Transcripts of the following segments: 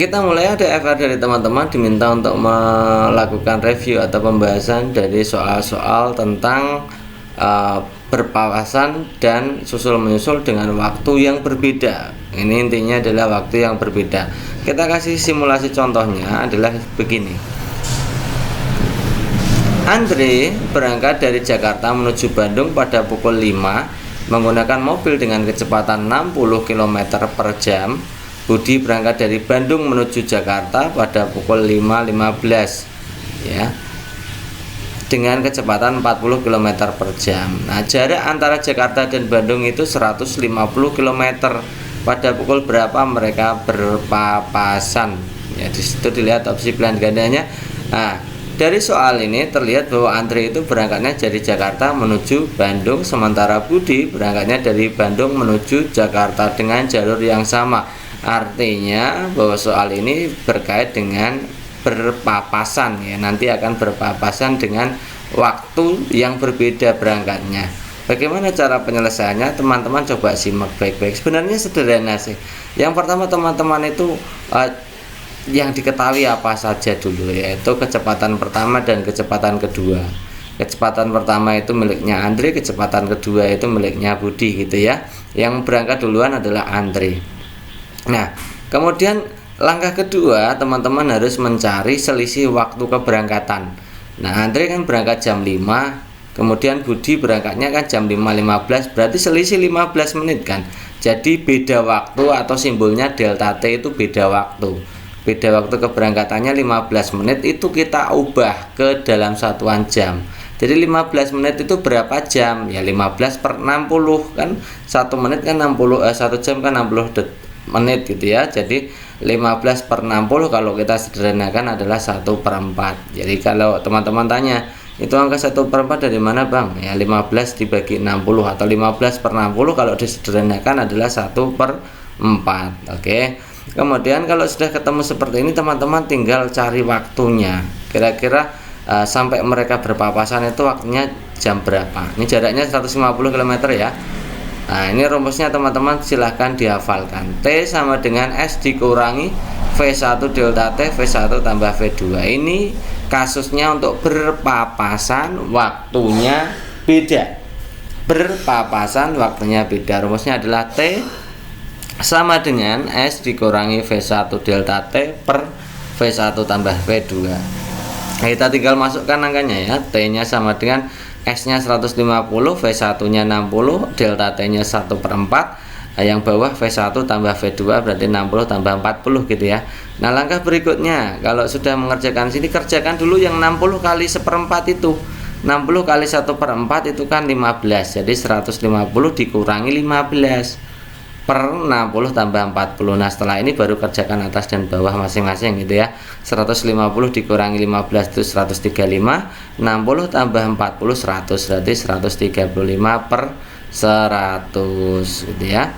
Kita mulai ada FR dari teman-teman diminta untuk melakukan review atau pembahasan dari soal-soal tentang berpapasan dan susul menyusul dengan waktu yang berbeda. Ini intinya adalah waktu yang berbeda. Kita kasih simulasi contohnya adalah begini. Andre berangkat dari Jakarta menuju Bandung pada pukul 5 menggunakan mobil dengan kecepatan 60 km per jam. Budi berangkat dari Bandung menuju Jakarta pada pukul 5.15 ya, dengan kecepatan 40 km per jam. Nah, jarak antara Jakarta dan Bandung itu 150 km. Pada pukul berapa mereka berpapasan? Ya, di situ dilihat opsi pilihan gandanya. Nah, dari soal ini terlihat bahwa Andre itu berangkatnya dari Jakarta menuju Bandung, sementara Budi berangkatnya dari Bandung menuju Jakarta dengan jalur yang sama. Artinya bahwa soal ini berkait dengan berpapasan ya, nanti akan berpapasan dengan waktu yang berbeda berangkatnya. Bagaimana cara penyelesaiannya? Teman-teman coba simak baik-baik. Sebenarnya sederhana sih. Yang pertama teman-teman itu yang diketahui apa saja dulu, yaitu kecepatan pertama dan kecepatan kedua. Kecepatan pertama itu miliknya Andre, kecepatan kedua itu miliknya Budi gitu ya. Yang berangkat duluan adalah Andre. Nah, kemudian langkah kedua teman-teman harus mencari selisih waktu keberangkatan. Nah, Andre kan berangkat jam 5, kemudian Budi berangkatnya kan jam 5.15, berarti selisih 15 menit kan. Jadi beda waktu atau simbolnya delta T itu beda waktu. Beda waktu keberangkatannya 15 menit itu kita ubah ke dalam satuan jam. Jadi 15 menit itu berapa jam? Ya 15 per 60 kan, 1 menit kan 60, 1 jam kan 60 menit gitu ya. Jadi 15 per 60 kalau kita sederhanakan adalah 1/4. Jadi kalau teman-teman tanya itu angka 1/4 dari mana bang? Ya 15 dibagi 60 atau 15 per 60 kalau disederhanakan adalah 1/4. Oke. Kemudian kalau sudah ketemu seperti ini teman-teman tinggal cari waktunya. Kira-kira sampai mereka berpapasan itu waktunya jam berapa? Ini jaraknya 150 km ya. Nah, ini rumusnya teman-teman silahkan dihafalkan. T sama dengan S dikurangi V1 delta T, V1 tambah V2. Ini kasusnya untuk berpapasan, waktunya beda. Berpapasan, waktunya beda. Rumusnya adalah T sama dengan S dikurangi V1 delta T per V1 tambah V2. Kita tinggal masukkan angkanya ya. T-nya sama dengan S-nya 150, V1-nya 60, delta T-nya 1/4. Yang bawah V1 tambah V2 berarti 60 tambah 40 gitu ya. Nah, langkah berikutnya kalau sudah mengerjakan sini, kerjakan dulu yang 60 kali 1/4 itu. 60 kali 1/4 itu kan 15. Jadi 150 dikurangi 15 per 60 tambah 40. Nah, setelah ini baru kerjakan atas dan bawah masing-masing gitu ya. 150 dikurangi 15 itu 135, 60 tambah 40 100, berarti 135 per 100 gitu ya.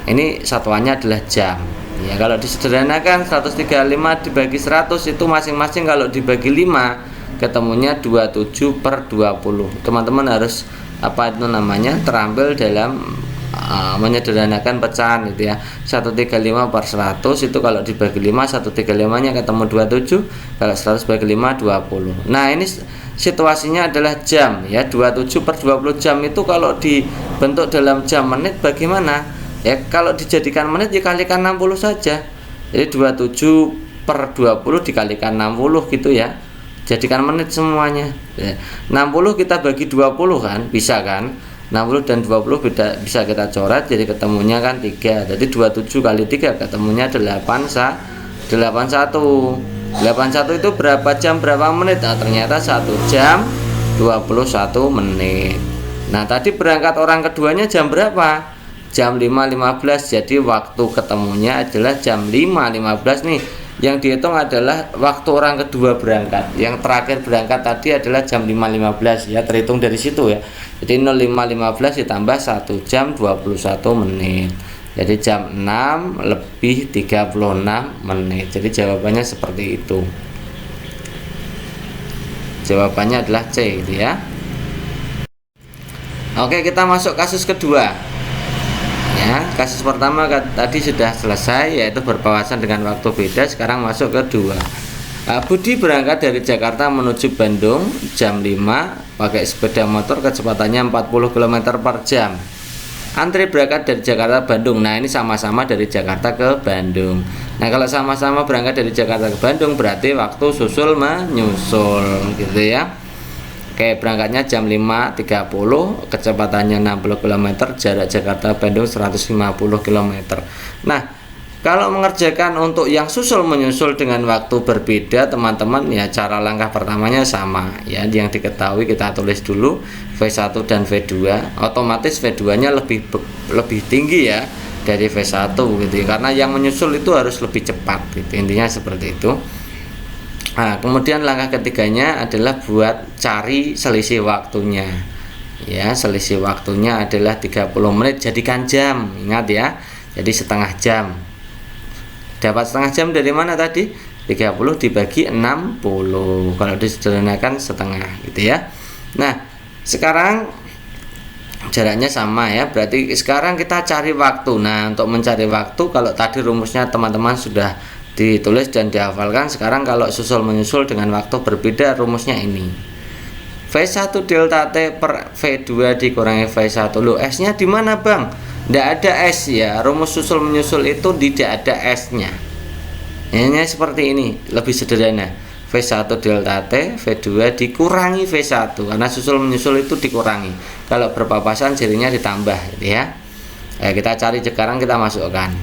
Ini satuannya adalah jam. Ya, kalau disederhanakan 135 dibagi 100 itu masing-masing kalau dibagi 5 ketemunya 27 per 20. Teman-teman harus terambil dalam menyederhanakan pecahan gitu ya. 135 per 100 itu kalau dibagi 5, 135 nya ketemu 27, kalau 100 bagi 5 20. Nah, ini situasinya adalah jam ya. 27 per 20 jam itu kalau dibentuk dalam jam menit bagaimana? Ya, kalau dijadikan menit dikalikan 60 saja. Jadi 27 per 20 dikalikan 60 gitu ya. Jadikan menit semuanya ya. 60 kita bagi 20 kan, bisa kan? 60 dan 20 bisa kita coret, jadi ketemunya kan 3. Jadi 27 kali 3 ketemunya 81. 81 itu berapa jam berapa menit? Nah, ternyata 1 jam 21 menit. Nah, tadi berangkat orang keduanya jam berapa? Jam 5.15. Jadi waktu ketemunya adalah jam 5.15 nih. Yang dihitung adalah waktu orang kedua berangkat. Yang terakhir berangkat tadi adalah jam 5.15 ya, terhitung dari situ ya. Jadi 05.15 ditambah 1 jam 21 menit. Jadi jam 6 lebih 36 menit. Jadi jawabannya seperti itu. Jawabannya adalah C gitu ya. Oke, kita masuk kasus kedua. Ya, kasus pertama tadi sudah selesai, yaitu berpawasan dengan waktu beda. Sekarang masuk ke kedua. Budi berangkat dari Jakarta menuju Bandung jam 5 pakai sepeda motor, kecepatannya 40 km per jam. Antri berangkat dari Jakarta Bandung. Nah, ini sama-sama dari Jakarta ke Bandung. Nah, kalau sama-sama berangkat dari Jakarta ke Bandung berarti waktu susul menyusul gitu ya. Oke, berangkatnya jam 5.30, kecepatannya 60 km, jarak Jakarta Bandung 150 km. Nah, kalau mengerjakan untuk yang susul menyusul dengan waktu berbeda, teman-teman, ya cara langkah pertamanya sama ya. Yang diketahui kita tulis dulu V1 dan V2. Otomatis V2-nya lebih tinggi ya dari V1 gitu ya. Karena yang menyusul itu harus lebih cepat gitu. Intinya seperti itu. Nah, kemudian langkah ketiganya adalah buat cari selisih waktunya. Ya, selisih waktunya adalah 30 menit, jadikan jam. Ingat ya. Jadi setengah jam. Dapat setengah jam dari mana tadi? 30 dibagi 60. Kalau disederhanakan setengah gitu ya. Nah, sekarang jaraknya sama ya. Berarti sekarang kita cari waktu. Nah, untuk mencari waktu, kalau tadi rumusnya teman-teman sudah ditulis dan dihafalkan, sekarang kalau susul menyusul dengan waktu berbeda, rumusnya ini. V1 delta T per V2 dikurangi V1. Loh, S-nya di mana, Bang? Tidak ada S ya. Rumus susul menyusul itu tidak ada S-nya. Ini seperti ini, lebih sederhana. V1 delta T, V2 dikurangi V1, karena susul menyusul itu dikurangi. Kalau berpapasan jadinya ditambah gitu ya. Kita cari sekarang, kita masukkan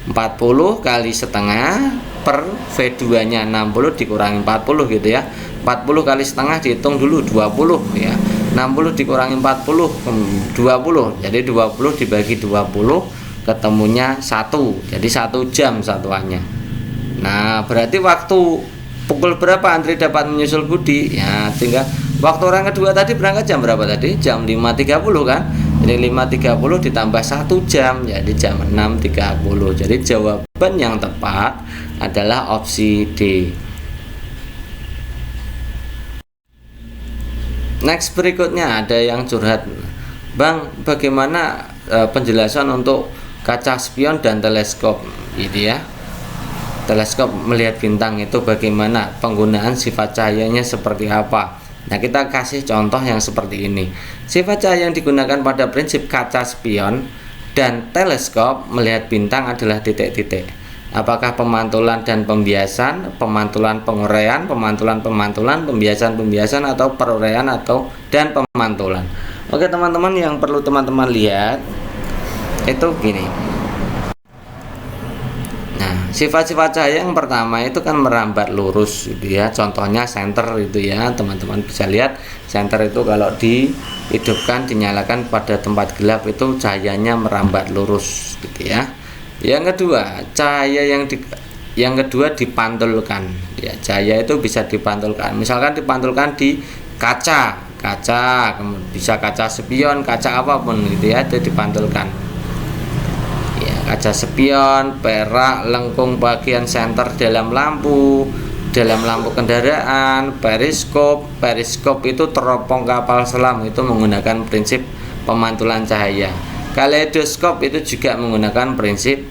40 kali setengah per V2 nya 60 dikurangi 40 gitu ya. 40 kali setengah dihitung dulu 20 ya. 60 dikurangi 40 20. Jadi 20 dibagi 20 ketemunya 1. Jadi 1 jam satuannya. Nah, berarti waktu pukul berapa antri dapat menyusul Budi? Ya, tinggal waktu orang kedua tadi berangkat jam berapa tadi? Jam 5.30 kan? Jadi 5.30 ditambah 1 jam, jadi jam 6.30. Jadi jawaban yang tepat adalah opsi D. Next, berikutnya ada yang curhat, Bang, bagaimana penjelasan untuk kaca spion dan teleskop gitu ya. Teleskop melihat bintang itu bagaimana, penggunaan sifat cahayanya seperti apa. Nah, kita kasih contoh yang seperti ini. Sifat cahaya yang digunakan pada prinsip kaca spion dan teleskop melihat bintang adalah titik-titik. Apakah pemantulan dan pembiasan, pemantulan penguraian, pemantulan, pembiasan, atau peruraian dan pemantulan. Oke teman-teman, yang perlu teman-teman lihat itu gini. Nah, sifat-sifat cahaya yang pertama itu kan merambat lurus gitu ya. Contohnya senter itu ya, teman-teman bisa lihat senter itu kalau dihidupkan, dinyalakan pada tempat gelap itu cahayanya merambat lurus gitu ya. Yang kedua, cahaya yang kedua dipantulkan. Ya, cahaya itu bisa dipantulkan. Misalkan dipantulkan di kaca, bisa kaca spion, kaca apapun gitu ya, itu dipantulkan. Ya, kaca spion, perak, lengkung bagian senter dalam lampu kendaraan, periskop itu teropong kapal selam, itu menggunakan prinsip pemantulan cahaya. Kaleidoskop itu juga menggunakan prinsip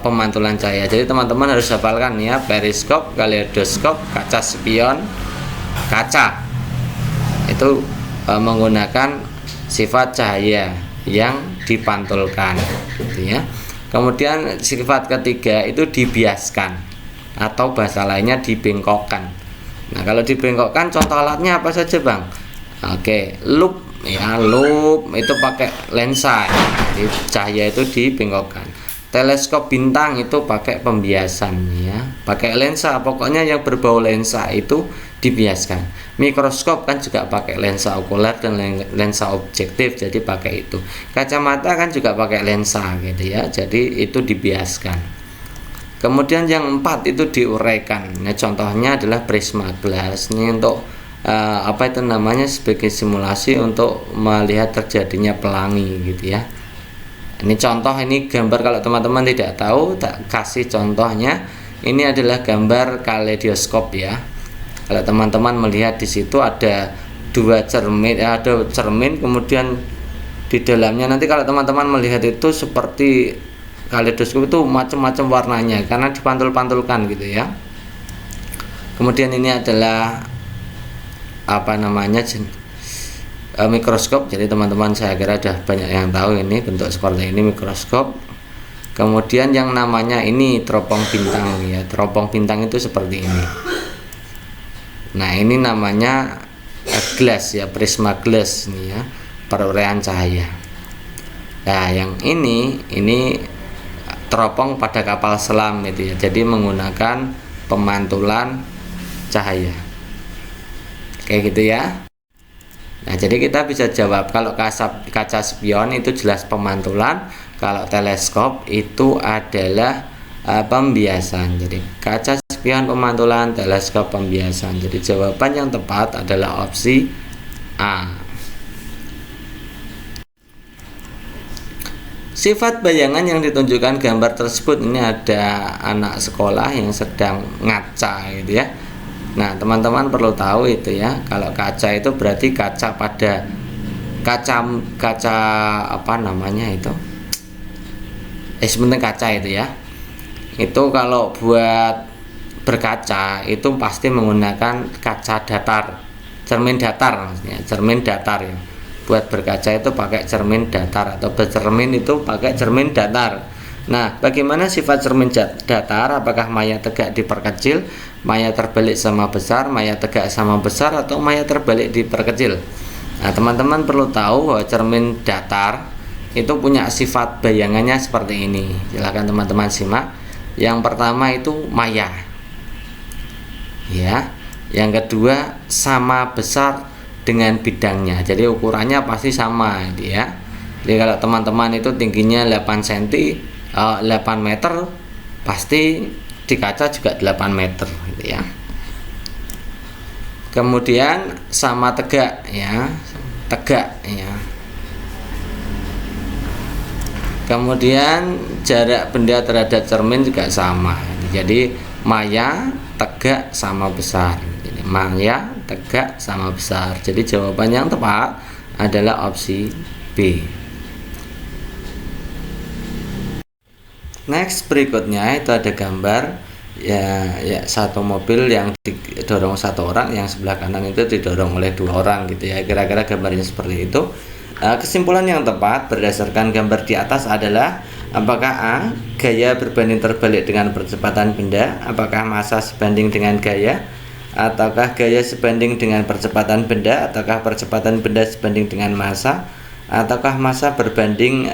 pemantulan cahaya. Jadi teman-teman harus hafalkan ya, periskop, kaleidoskop, kaca spion, kaca itu menggunakan sifat cahaya yang dipantulkan gitu ya. Kemudian sifat ketiga itu dibiaskan atau bahasa lainnya dibengkokkan. Nah, kalau dibengkokkan contoh alatnya apa saja, Bang? Oke, loop ya, loop itu pakai lensa, jadi cahaya itu dibengkokkan. Teleskop bintang itu pakai pembiasan ya, pakai lensa, pokoknya yang berbau lensa itu dibiaskan. Mikroskop kan juga pakai lensa okuler dan lensa objektif, jadi pakai itu. Kacamata kan juga pakai lensa gitu ya, jadi itu dibiaskan. Kemudian yang 4 itu diuraikan. Nah, contohnya adalah prisma glass. Ini untuk apa itu namanya, sebagai simulasi untuk melihat terjadinya pelangi gitu ya. Ini contoh, ini gambar, kalau teman-teman tidak tahu tak kasih contohnya. Ini adalah gambar kaleidoskop ya. Kalau teman-teman melihat di situ ada dua cermin, ada cermin, kemudian Di dalamnya nanti kalau teman-teman melihat itu seperti kaleidoskop, itu macam-macam warnanya karena dipantul-pantulkan gitu ya. Kemudian ini adalah mikroskop. Jadi teman-teman saya kira sudah banyak yang tahu ini bentuk seperti ini mikroskop. Kemudian yang namanya ini teropong bintang ya. Teropong bintang itu seperti ini. Nah, ini namanya glass ya, prisma glass ini ya, peruraian cahaya. Nah, yang ini teropong pada kapal selam itu ya. Jadi menggunakan pemantulan cahaya. Kayak gitu ya. Nah, jadi kita bisa jawab kalau kaca spion itu jelas pemantulan, kalau teleskop itu adalah pembiasan. Jadi kaca spion pemantulan, teleskop pembiasan. Jadi jawaban yang tepat adalah opsi A. Sifat bayangan yang ditunjukkan gambar tersebut, ini ada anak sekolah yang sedang ngaca gitu ya. Nah, teman-teman perlu tahu itu ya, kalau kaca itu berarti kaca pada kaca apa namanya itu? Sebenarnya kaca itu ya. Itu kalau buat berkaca itu pasti menggunakan kaca datar, cermin datar maksudnya, cermin datar ya. Buat berkaca itu pakai cermin datar, atau bercermin itu pakai cermin datar. Nah, bagaimana sifat cermin datar? Apakah maya tegak diperkecil, maya terbalik sama besar, maya tegak sama besar, atau maya terbalik diperkecil? Nah, teman-teman perlu tahu bahwa cermin datar itu punya sifat bayangannya seperti ini. Silakan teman-teman simak. Yang pertama itu maya. Ya. Yang kedua sama besar dengan bidangnya. Jadi ukurannya pasti sama ya. Jadi kalau teman-teman itu tingginya 8 cm, 8 meter, pasti di kaca juga 8 meter gitu ya. Kemudian sama tegak ya, tegak ya. Kemudian jarak benda terhadap cermin juga sama. Jadi maya, tegak, sama besar. Jadi maya, tegak, sama besar. Jadi jawaban yang tepat adalah opsi B. Next, berikutnya itu ada gambar ya satu mobil yang didorong satu orang, yang sebelah kanan itu didorong oleh 2 orang gitu ya. Kira-kira gambarnya seperti itu. Kesimpulan yang tepat berdasarkan gambar di atas adalah apakah A, gaya berbanding terbalik dengan percepatan benda, apakah massa sebanding dengan gaya, ataukah gaya sebanding dengan percepatan benda, ataukah percepatan benda sebanding dengan massa, ataukah massa berbanding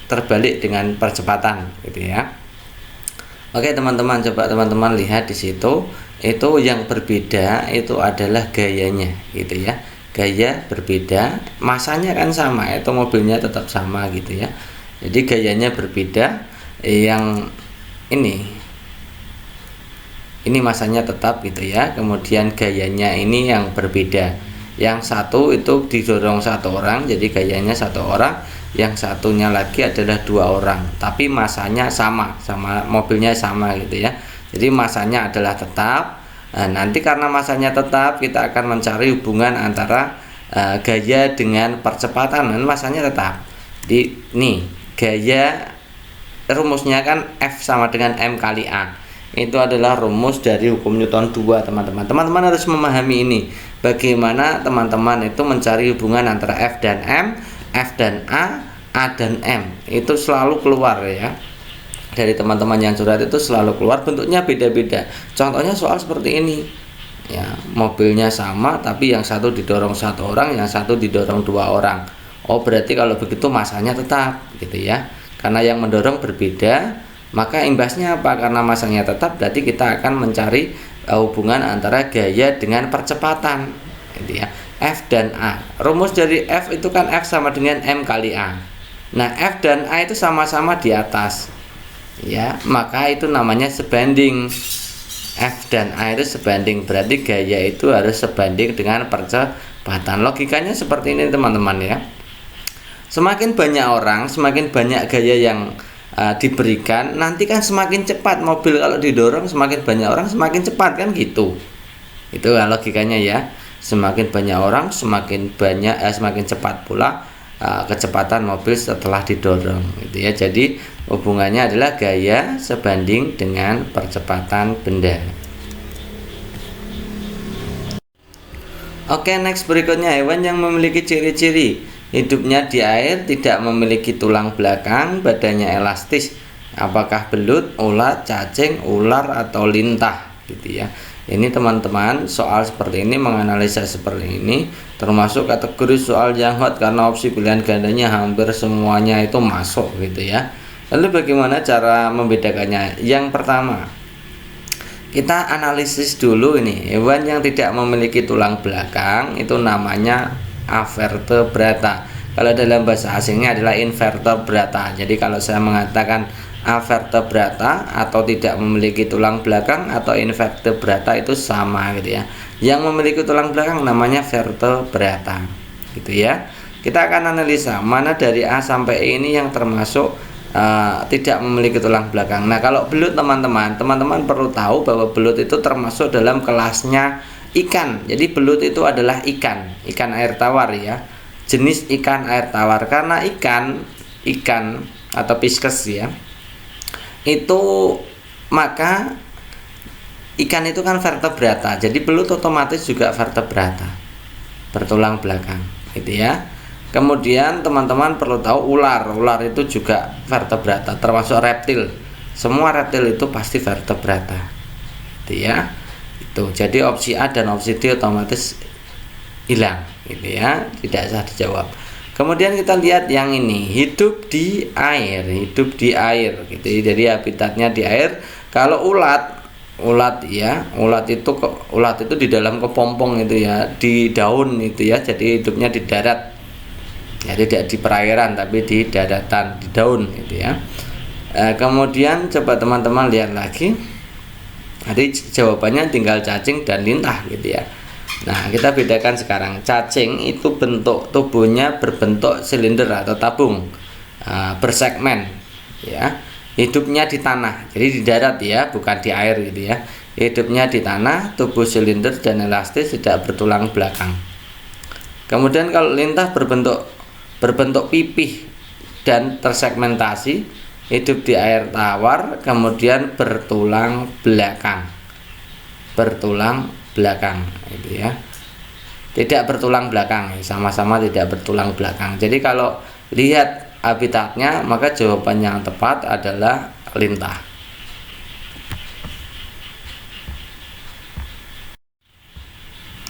terbalik dengan percepatan gitu ya. Oke teman-teman, coba teman-teman lihat di situ, itu yang berbeda itu adalah gayanya gitu ya. Gaya berbeda, masanya kan sama, itu mobilnya tetap sama gitu ya. Jadi gayanya berbeda, yang ini masanya tetap gitu ya. Kemudian gayanya ini yang berbeda. Yang satu itu didorong 1 orang, jadi gayanya 1 orang. Yang satunya lagi adalah 2 orang, tapi masanya sama mobilnya sama gitu ya. Jadi masanya adalah tetap. Nah, nanti karena masanya tetap, kita akan mencari hubungan antara gaya dengan percepatan, dan masanya tetap. Di nih gaya, rumusnya kan F sama dengan M kali A. Itu adalah rumus dari hukum Newton 2 teman-teman. Teman-teman harus memahami ini. Bagaimana teman-teman itu mencari hubungan antara F dan M, F dan A dan M. Itu selalu keluar ya. Dari teman-teman yang curhat itu selalu keluar, bentuknya beda-beda. Contohnya soal seperti ini. Ya, mobilnya sama tapi yang satu didorong 1 orang, yang satu didorong 2 orang. Oh, berarti kalau begitu masanya tetap gitu ya. Karena yang mendorong berbeda, maka imbasnya apa? Karena masanya tetap, berarti kita akan mencari hubungan antara gaya dengan percepatan gitu ya. F dan A. Rumus dari F itu kan F sama dengan M kali A. Nah, F dan A itu sama-sama di atas. Ya, maka itu namanya sebanding. F dan A itu sebanding, berarti gaya itu harus sebanding dengan percepatan. Logikanya seperti ini teman-teman ya. Semakin banyak orang, semakin banyak gaya yang diberikan, nanti kan semakin cepat mobil kalau didorong, semakin banyak orang semakin cepat kan gitu. Itu logikanya ya. Semakin banyak orang, semakin cepat pula kecepatan mobil setelah didorong gitu ya. Jadi hubungannya adalah gaya sebanding dengan percepatan benda. Oke, next berikutnya, hewan yang memiliki ciri-ciri hidupnya di air, tidak memiliki tulang belakang, badannya elastis. Apakah belut, ulat, cacing, ular, atau lintah gitu ya. Ini teman-teman, soal seperti ini, menganalisa seperti ini termasuk kategori soal yang hot karena opsi pilihan gandanya hampir semuanya itu masuk gitu ya. Lalu bagaimana cara membedakannya? Yang pertama, kita analisis dulu ini, hewan yang tidak memiliki tulang belakang itu namanya avertebrata. Kalau dalam bahasa asingnya adalah invertebrata. Jadi kalau saya mengatakan avertebrata atau tidak memiliki tulang belakang atau invertebrata itu sama gitu ya. Yang memiliki tulang belakang namanya vertebrata gitu ya. Kita akan analisa mana dari A sampai E ini yang termasuk tidak memiliki tulang belakang. Nah, kalau belut teman-teman perlu tahu bahwa belut itu termasuk dalam kelasnya ikan. Jadi belut itu adalah ikan air tawar ya, jenis ikan air tawar. Karena ikan atau pisces ya, itu maka ikan itu kan vertebrata. Jadi belut otomatis juga vertebrata, bertulang belakang gitu ya. Kemudian teman-teman perlu tahu ular itu juga vertebrata, termasuk reptil. Semua reptil itu pasti vertebrata gitu ya. Itu jadi opsi A dan opsi D otomatis hilang gitu ya, tidak usah dijawab. Kemudian kita lihat yang ini, hidup di air gitu. Jadi habitatnya di air. Kalau ulat itu di dalam kepompong itu ya, di daun itu ya. Jadi hidupnya di darat. Ya, tidak di perairan tapi di daratan, di daun gitu ya. Kemudian coba teman-teman lihat lagi. Jadi jawabannya tinggal cacing dan lintah gitu ya. Nah, kita bedakan sekarang. Cacing itu bentuk tubuhnya berbentuk silinder atau tabung, bersegmen ya. Hidupnya di tanah, jadi di darat ya, bukan di air gitu ya. Hidupnya di tanah, tubuh silinder dan elastis, tidak bertulang belakang. Kemudian kalau lintah berbentuk pipih dan tersegmentasi, hidup di air tawar, kemudian bertulang belakang itu ya. Tidak bertulang belakang, sama-sama tidak bertulang belakang. Jadi kalau lihat habitatnya, maka jawaban yang tepat adalah lintah.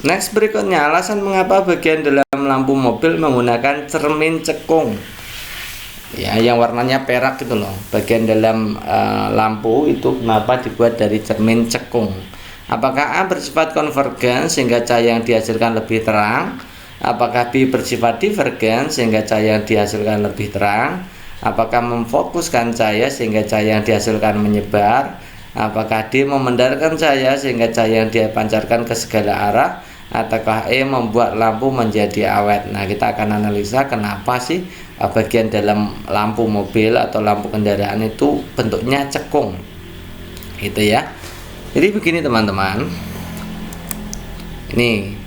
Next berikutnya, alasan mengapa bagian dalam lampu mobil menggunakan cermin cekung ya, yang warnanya perak gitu loh. Bagian dalam lampu itu kenapa dibuat dari cermin cekung? Apakah A bersifat konvergen sehingga cahaya yang dihasilkan lebih terang? Apakah B bersifat divergen sehingga cahaya yang dihasilkan lebih terang? Apakah memfokuskan cahaya sehingga cahaya yang dihasilkan menyebar? Apakah D memendarkan cahaya sehingga cahaya yang dipancarkan ke segala arah? Ataukah E membuat lampu menjadi awet? Nah, kita akan analisa kenapa sih bagian dalam lampu mobil atau lampu kendaraan itu bentuknya cekung gitu ya. Jadi begini teman-teman, ini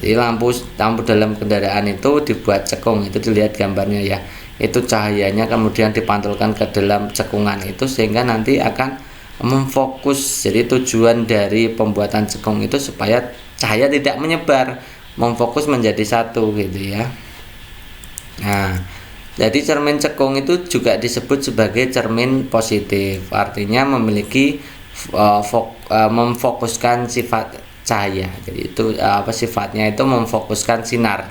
jadi lampu dalam kendaraan itu dibuat cekung, itu dilihat gambarnya ya. Itu cahayanya kemudian dipantulkan ke dalam cekungan itu sehingga nanti akan memfokus. Jadi tujuan dari pembuatan cekung itu supaya cahaya tidak menyebar, memfokus menjadi satu gitu ya. Nah, jadi cermin cekung itu juga disebut sebagai cermin positif, artinya memiliki memfokuskan sifat cahaya. Jadi itu sifatnya itu memfokuskan sinar,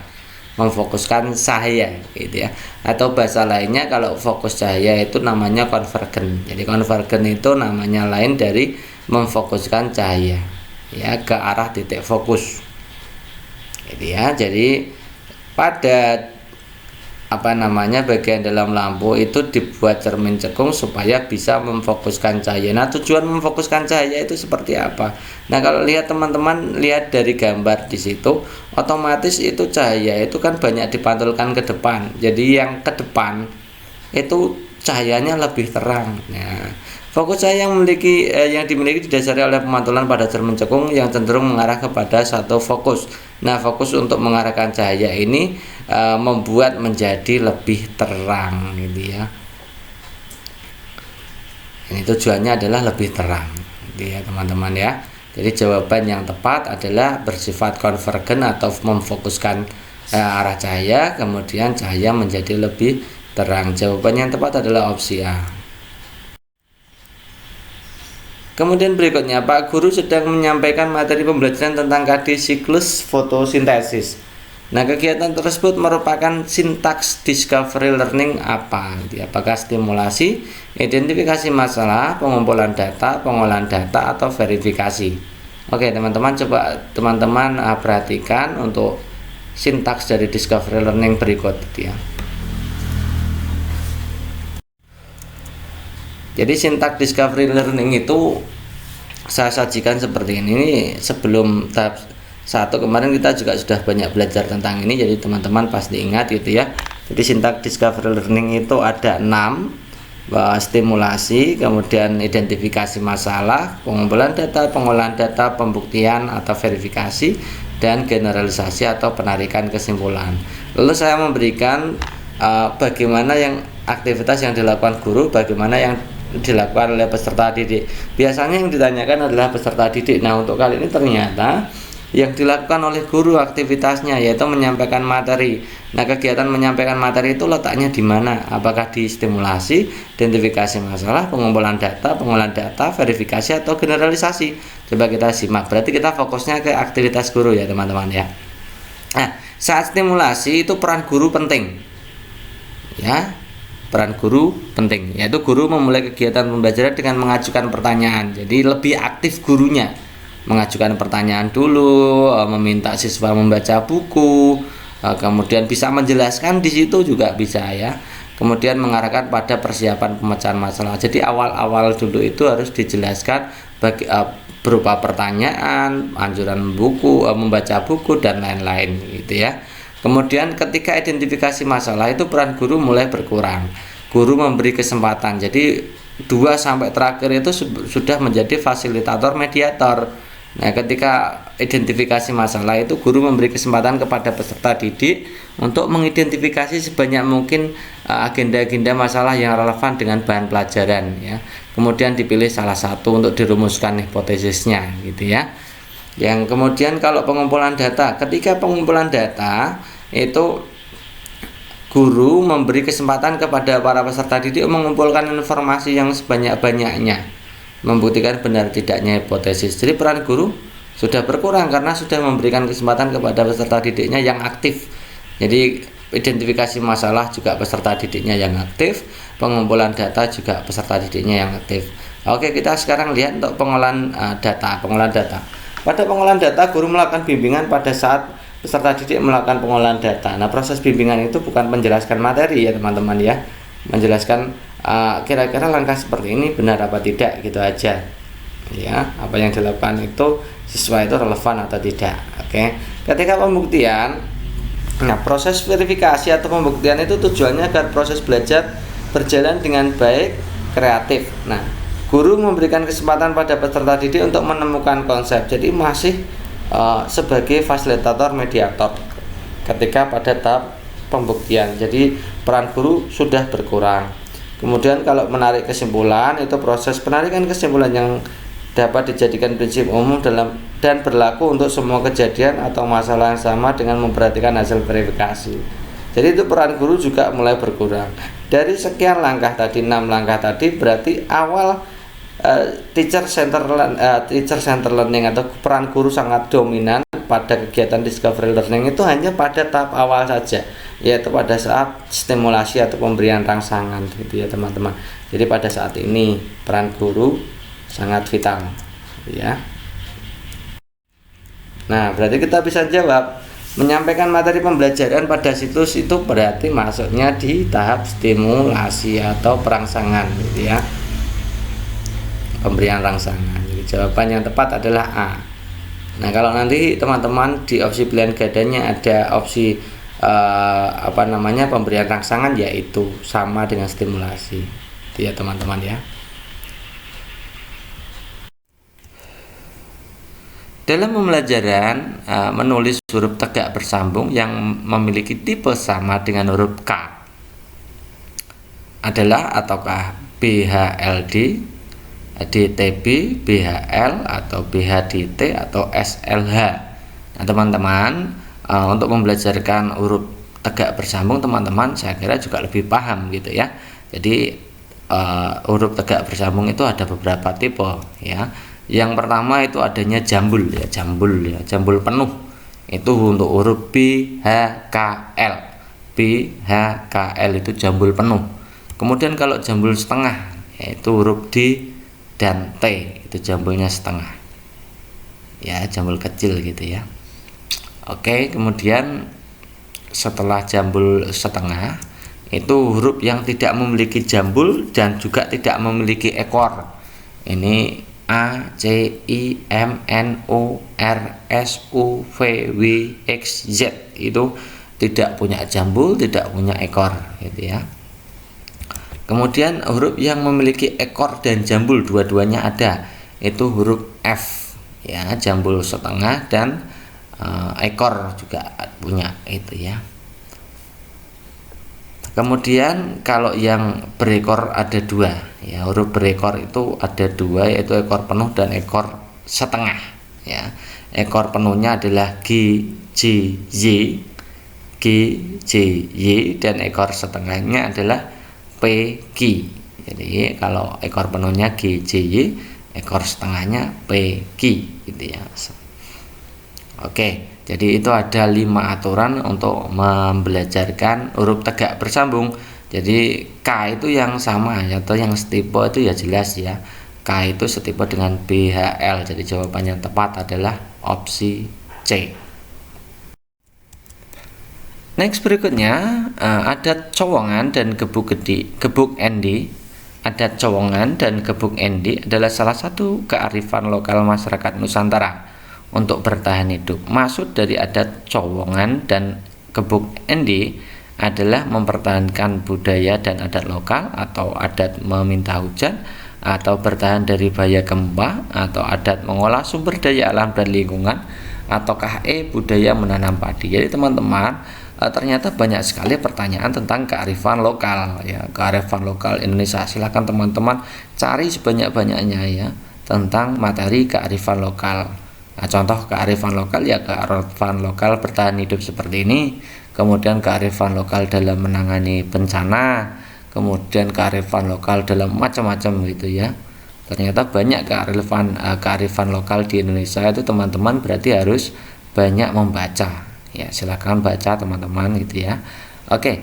memfokuskan cahaya gitu ya. Atau bahasa lainnya kalau fokus cahaya itu namanya konvergen. Jadi konvergen itu namanya lain dari memfokuskan cahaya ya ke arah titik fokus gitu ya. Jadi pada bagian dalam lampu itu dibuat cermin cekung supaya bisa memfokuskan cahaya. Nah, tujuan memfokuskan cahaya itu seperti apa? Nah, kalau lihat teman-teman lihat dari gambar di situ, otomatis itu cahaya itu kan banyak dipantulkan ke depan. Jadi yang ke depan itu cahayanya lebih terang. Nah, fokus cahaya yang dimiliki didasari oleh pemantulan pada cermin cekung yang cenderung mengarah kepada satu fokus. Nah, fokus untuk mengarahkan cahaya ini membuat menjadi lebih terang gitu ya. Ini tujuannya adalah lebih terang gitu ya teman-teman ya. Jadi jawaban yang tepat adalah bersifat konvergen atau memfokuskan arah cahaya, kemudian cahaya menjadi lebih terang. Jawaban yang tepat adalah opsi A. Kemudian berikutnya, Pak Guru sedang menyampaikan materi pembelajaran tentang KD siklus fotosintesis. Nah, kegiatan tersebut merupakan sintaks discovery learning apa? Apakah stimulasi, identifikasi masalah, pengumpulan data, pengolahan data, atau verifikasi? Oke, teman-teman, coba teman-teman perhatikan untuk sintaks dari discovery learning berikut ya. Jadi sintaks discovery learning itu saya sajikan seperti ini. Ini sebelum tahap 1 kemarin kita juga sudah banyak belajar tentang ini, jadi teman-teman pasti ingat gitu ya. Jadi sintaks discovery learning itu ada 6, stimulasi, kemudian identifikasi masalah, pengumpulan data, pengolahan data, pembuktian atau verifikasi, dan generalisasi atau penarikan kesimpulan. Lalu saya memberikan bagaimana yang aktivitas yang dilakukan guru, bagaimana yang dilakukan oleh peserta didik. Biasanya yang ditanyakan adalah peserta didik. Nah, untuk kali ini ternyata yang dilakukan oleh guru aktivitasnya yaitu menyampaikan materi. Nah, kegiatan menyampaikan materi itu letaknya di mana? Apakah di stimulasi, identifikasi masalah, pengumpulan data, pengolahan data, verifikasi, atau generalisasi? Coba kita simak. Berarti kita fokusnya ke aktivitas guru ya teman-teman ya. Nah, saat stimulasi itu peran guru penting ya. Peran guru penting, yaitu guru memulai kegiatan pembelajaran dengan mengajukan pertanyaan. Jadi lebih aktif gurunya, mengajukan pertanyaan dulu, meminta siswa membaca buku, kemudian bisa menjelaskan di situ juga bisa ya. Kemudian mengarahkan pada persiapan pemecahan masalah. Jadi awal-awal dulu itu harus dijelaskan berupa pertanyaan, anjuran buku, membaca buku dan lain-lain gitu ya. Kemudian ketika identifikasi masalah itu peran guru mulai berkurang. Guru memberi kesempatan. Jadi 2 sampai terakhir itu sudah menjadi fasilitator mediator. Nah, ketika identifikasi masalah itu guru memberi kesempatan kepada peserta didik untuk mengidentifikasi sebanyak mungkin agenda-agenda masalah yang relevan dengan bahan pelajaran ya. Kemudian dipilih salah satu untuk dirumuskan hipotesisnya gitu ya. Yang kemudian kalau pengumpulan data, ketika pengumpulan data itu guru memberi kesempatan kepada para peserta didik mengumpulkan informasi yang sebanyak-banyaknya, membuktikan benar tidaknya hipotesis. Jadi peran guru sudah berkurang karena sudah memberikan kesempatan kepada peserta didiknya yang aktif. Jadi identifikasi masalah juga peserta didiknya yang aktif, pengumpulan data juga peserta didiknya yang aktif. Oke, kita sekarang lihat untuk pengolahan data. Pada pengolahan data, guru melakukan bimbingan pada saat peserta didik melakukan pengolahan data. Nah, proses bimbingan itu bukan menjelaskan materi ya teman-teman ya, menjelaskan kira-kira langkah seperti ini benar apa tidak gitu aja ya. Apa yang dilakukan itu siswa itu relevan atau tidak. Oke. Ketika pembuktian, nah proses verifikasi atau pembuktian itu tujuannya agar proses belajar berjalan dengan baik, kreatif. Nah, guru memberikan kesempatan pada peserta didik untuk menemukan konsep. Jadi masih sebagai fasilitator mediator ketika pada tahap pembuktian. Jadi peran guru sudah berkurang. Kemudian kalau menarik kesimpulan, itu proses penarikan kesimpulan yang dapat dijadikan prinsip umum dalam dan berlaku untuk semua kejadian atau masalah yang sama dengan memperhatikan hasil verifikasi. Jadi itu peran guru juga mulai berkurang. Dari sekian langkah tadi, 6 langkah tadi, berarti awal teacher center learning atau peran guru sangat dominan pada kegiatan discovery learning itu hanya pada tahap awal saja, yaitu pada saat stimulasi atau pemberian rangsangan gitu ya teman-teman. Jadi pada saat ini peran guru sangat vital ya. Nah, berarti kita bisa jawab, menyampaikan materi pembelajaran pada situs itu berarti masuknya di tahap stimulasi atau perangsangan gitu ya, pemberian rangsangan. Jadi jawaban yang tepat adalah A. Nah, kalau nanti teman-teman di opsi pilihan gadanya ada opsi pemberian rangsangan, yaitu sama dengan stimulasi. Itu ya teman-teman ya. Dalam pembelajaran menulis huruf tegak bersambung yang memiliki tipe sama dengan huruf K adalah ataukah BHLD, DTB, BHL, atau BHDT, atau SLH. Nah teman-teman, untuk membelajarkan huruf tegak bersambung, teman-teman saya kira juga lebih paham gitu ya. Jadi huruf tegak bersambung itu ada beberapa tipe ya. Yang pertama itu adanya jambul ya, jambul penuh. Itu untuk huruf B, H, K, L. B, H, K, L itu jambul penuh. Kemudian kalau jambul setengah, yaitu huruf D dan T, itu jambulnya setengah. Ya, jambul kecil gitu ya. Oke, kemudian setelah jambul setengah, itu huruf yang tidak memiliki jambul dan juga tidak memiliki ekor. Ini A, C, I, M, N, O, R, S, U, V, W, X, Z itu tidak punya jambul, tidak punya ekor gitu ya. Kemudian huruf yang memiliki ekor dan jambul dua-duanya ada, itu huruf F ya, jambul setengah dan ekor juga punya itu ya. Kemudian kalau yang berekor ada dua ya, huruf berekor itu ada dua, yaitu ekor penuh dan ekor setengah ya. Ekor penuhnya adalah G, J, Y, G, J, Y, dan ekor setengahnya adalah P, Q. Jadi kalau ekor penuhnya G, J, Y, ekor setengahnya P, Q gitu ya. Oke, jadi itu ada 5 aturan untuk membelajarkan huruf tegak bersambung. Jadi K itu yang sama atau yang setipe itu ya jelas ya. K itu setipe dengan BHL. Jadi jawaban yang tepat adalah opsi C. Next berikutnya, adat cowongan dan gebuk endi. Adat cowongan dan gebuk endi adalah salah satu kearifan lokal masyarakat Nusantara untuk bertahan hidup. Maksud dari adat cowongan dan gebuk endi adalah mempertahankan budaya dan adat lokal, atau adat meminta hujan, atau bertahan dari bahaya gempa, atau adat mengolah sumber daya alam dan lingkungan, ataukah budaya menanam padi. Jadi teman-teman, ternyata banyak sekali pertanyaan tentang kearifan lokal ya, kearifan lokal Indonesia. Silakan teman-teman cari sebanyak-banyaknya ya tentang materi kearifan lokal. Nah, contoh kearifan lokal ya, kearifan lokal bertahan hidup seperti ini, kemudian kearifan lokal dalam menangani bencana, kemudian kearifan lokal dalam macam-macam gitu ya. Ternyata banyak kearifan lokal di Indonesia itu teman-teman, berarti harus banyak membaca ya. Silakan baca teman-teman gitu ya. Oke,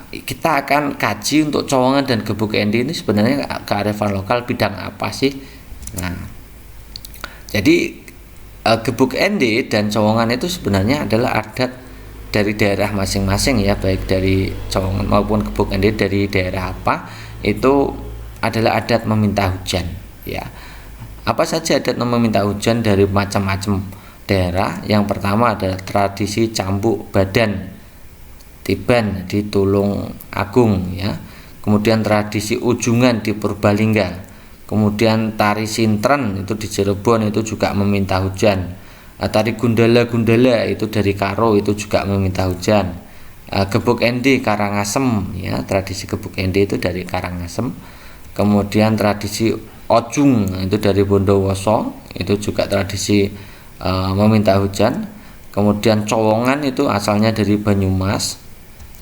kita akan kaji untuk cowongan dan gebuk endi ini sebenarnya kearifan lokal bidang apa sih. Nah, jadi gebuk endi dan cowongan itu sebenarnya adalah adat dari daerah masing-masing ya, baik dari cowongan maupun gebuk endi dari daerah apa, itu adalah adat meminta hujan ya. Apa saja adat meminta hujan dari macam-macam daerah? Yang pertama adalah tradisi cambuk badan Tiban di Tulung Agung ya. Kemudian tradisi ujungan di Purbalingga. Kemudian tari sintren itu di Cirebon, itu juga meminta hujan. Tari gundala itu dari Karo, itu juga meminta hujan. Gebuk endi Karangasem ya, tradisi gebuk endi itu dari Karangasem. Kemudian tradisi ojung itu dari Bondowoso, itu juga tradisi meminta hujan. Kemudian cowongan itu asalnya dari Banyumas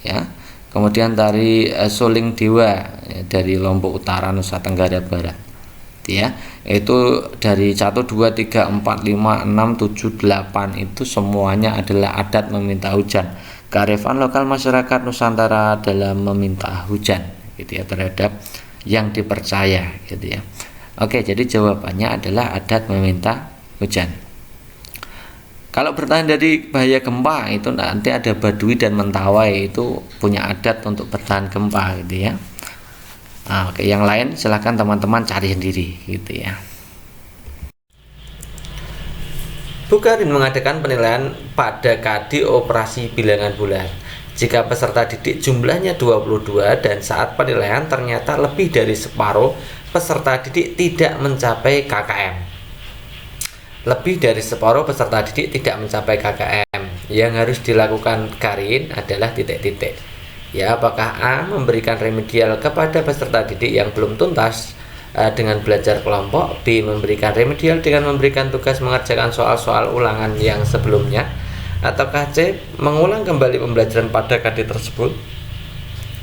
ya. Kemudian tari suling dewa ya, dari Lombok Utara, Nusa Tenggara Barat ya. Itu dari 1, 2, 3, 4, 5, 6, 7, 8 itu semuanya adalah adat meminta hujan, kearifan lokal masyarakat Nusantara dalam meminta hujan gitu ya, terhadap yang dipercaya gitu ya. Oke, jadi jawabannya adalah adat meminta hujan. Kalau bertahan dari bahaya gempa itu nanti ada Baduy dan Mentawai, itu punya adat untuk bertahan gempa gitu ya. Oke, yang lain silahkan teman-teman cari sendiri gitu ya. Bukarin mengadakan penilaian pada KD operasi bilangan bulan. Jika peserta didik jumlahnya 22 dan saat penilaian ternyata lebih dari separuh peserta didik tidak mencapai KKM. lebih dari separuh peserta didik tidak mencapai KKM. Yang harus dilakukan Karin adalah titik-titik. Ya, apakah A memberikan remedial kepada peserta didik yang belum tuntas dengan belajar kelompok, B memberikan remedial dengan memberikan tugas mengerjakan soal-soal ulangan yang sebelumnya, ataukah C mengulang kembali pembelajaran pada KD tersebut,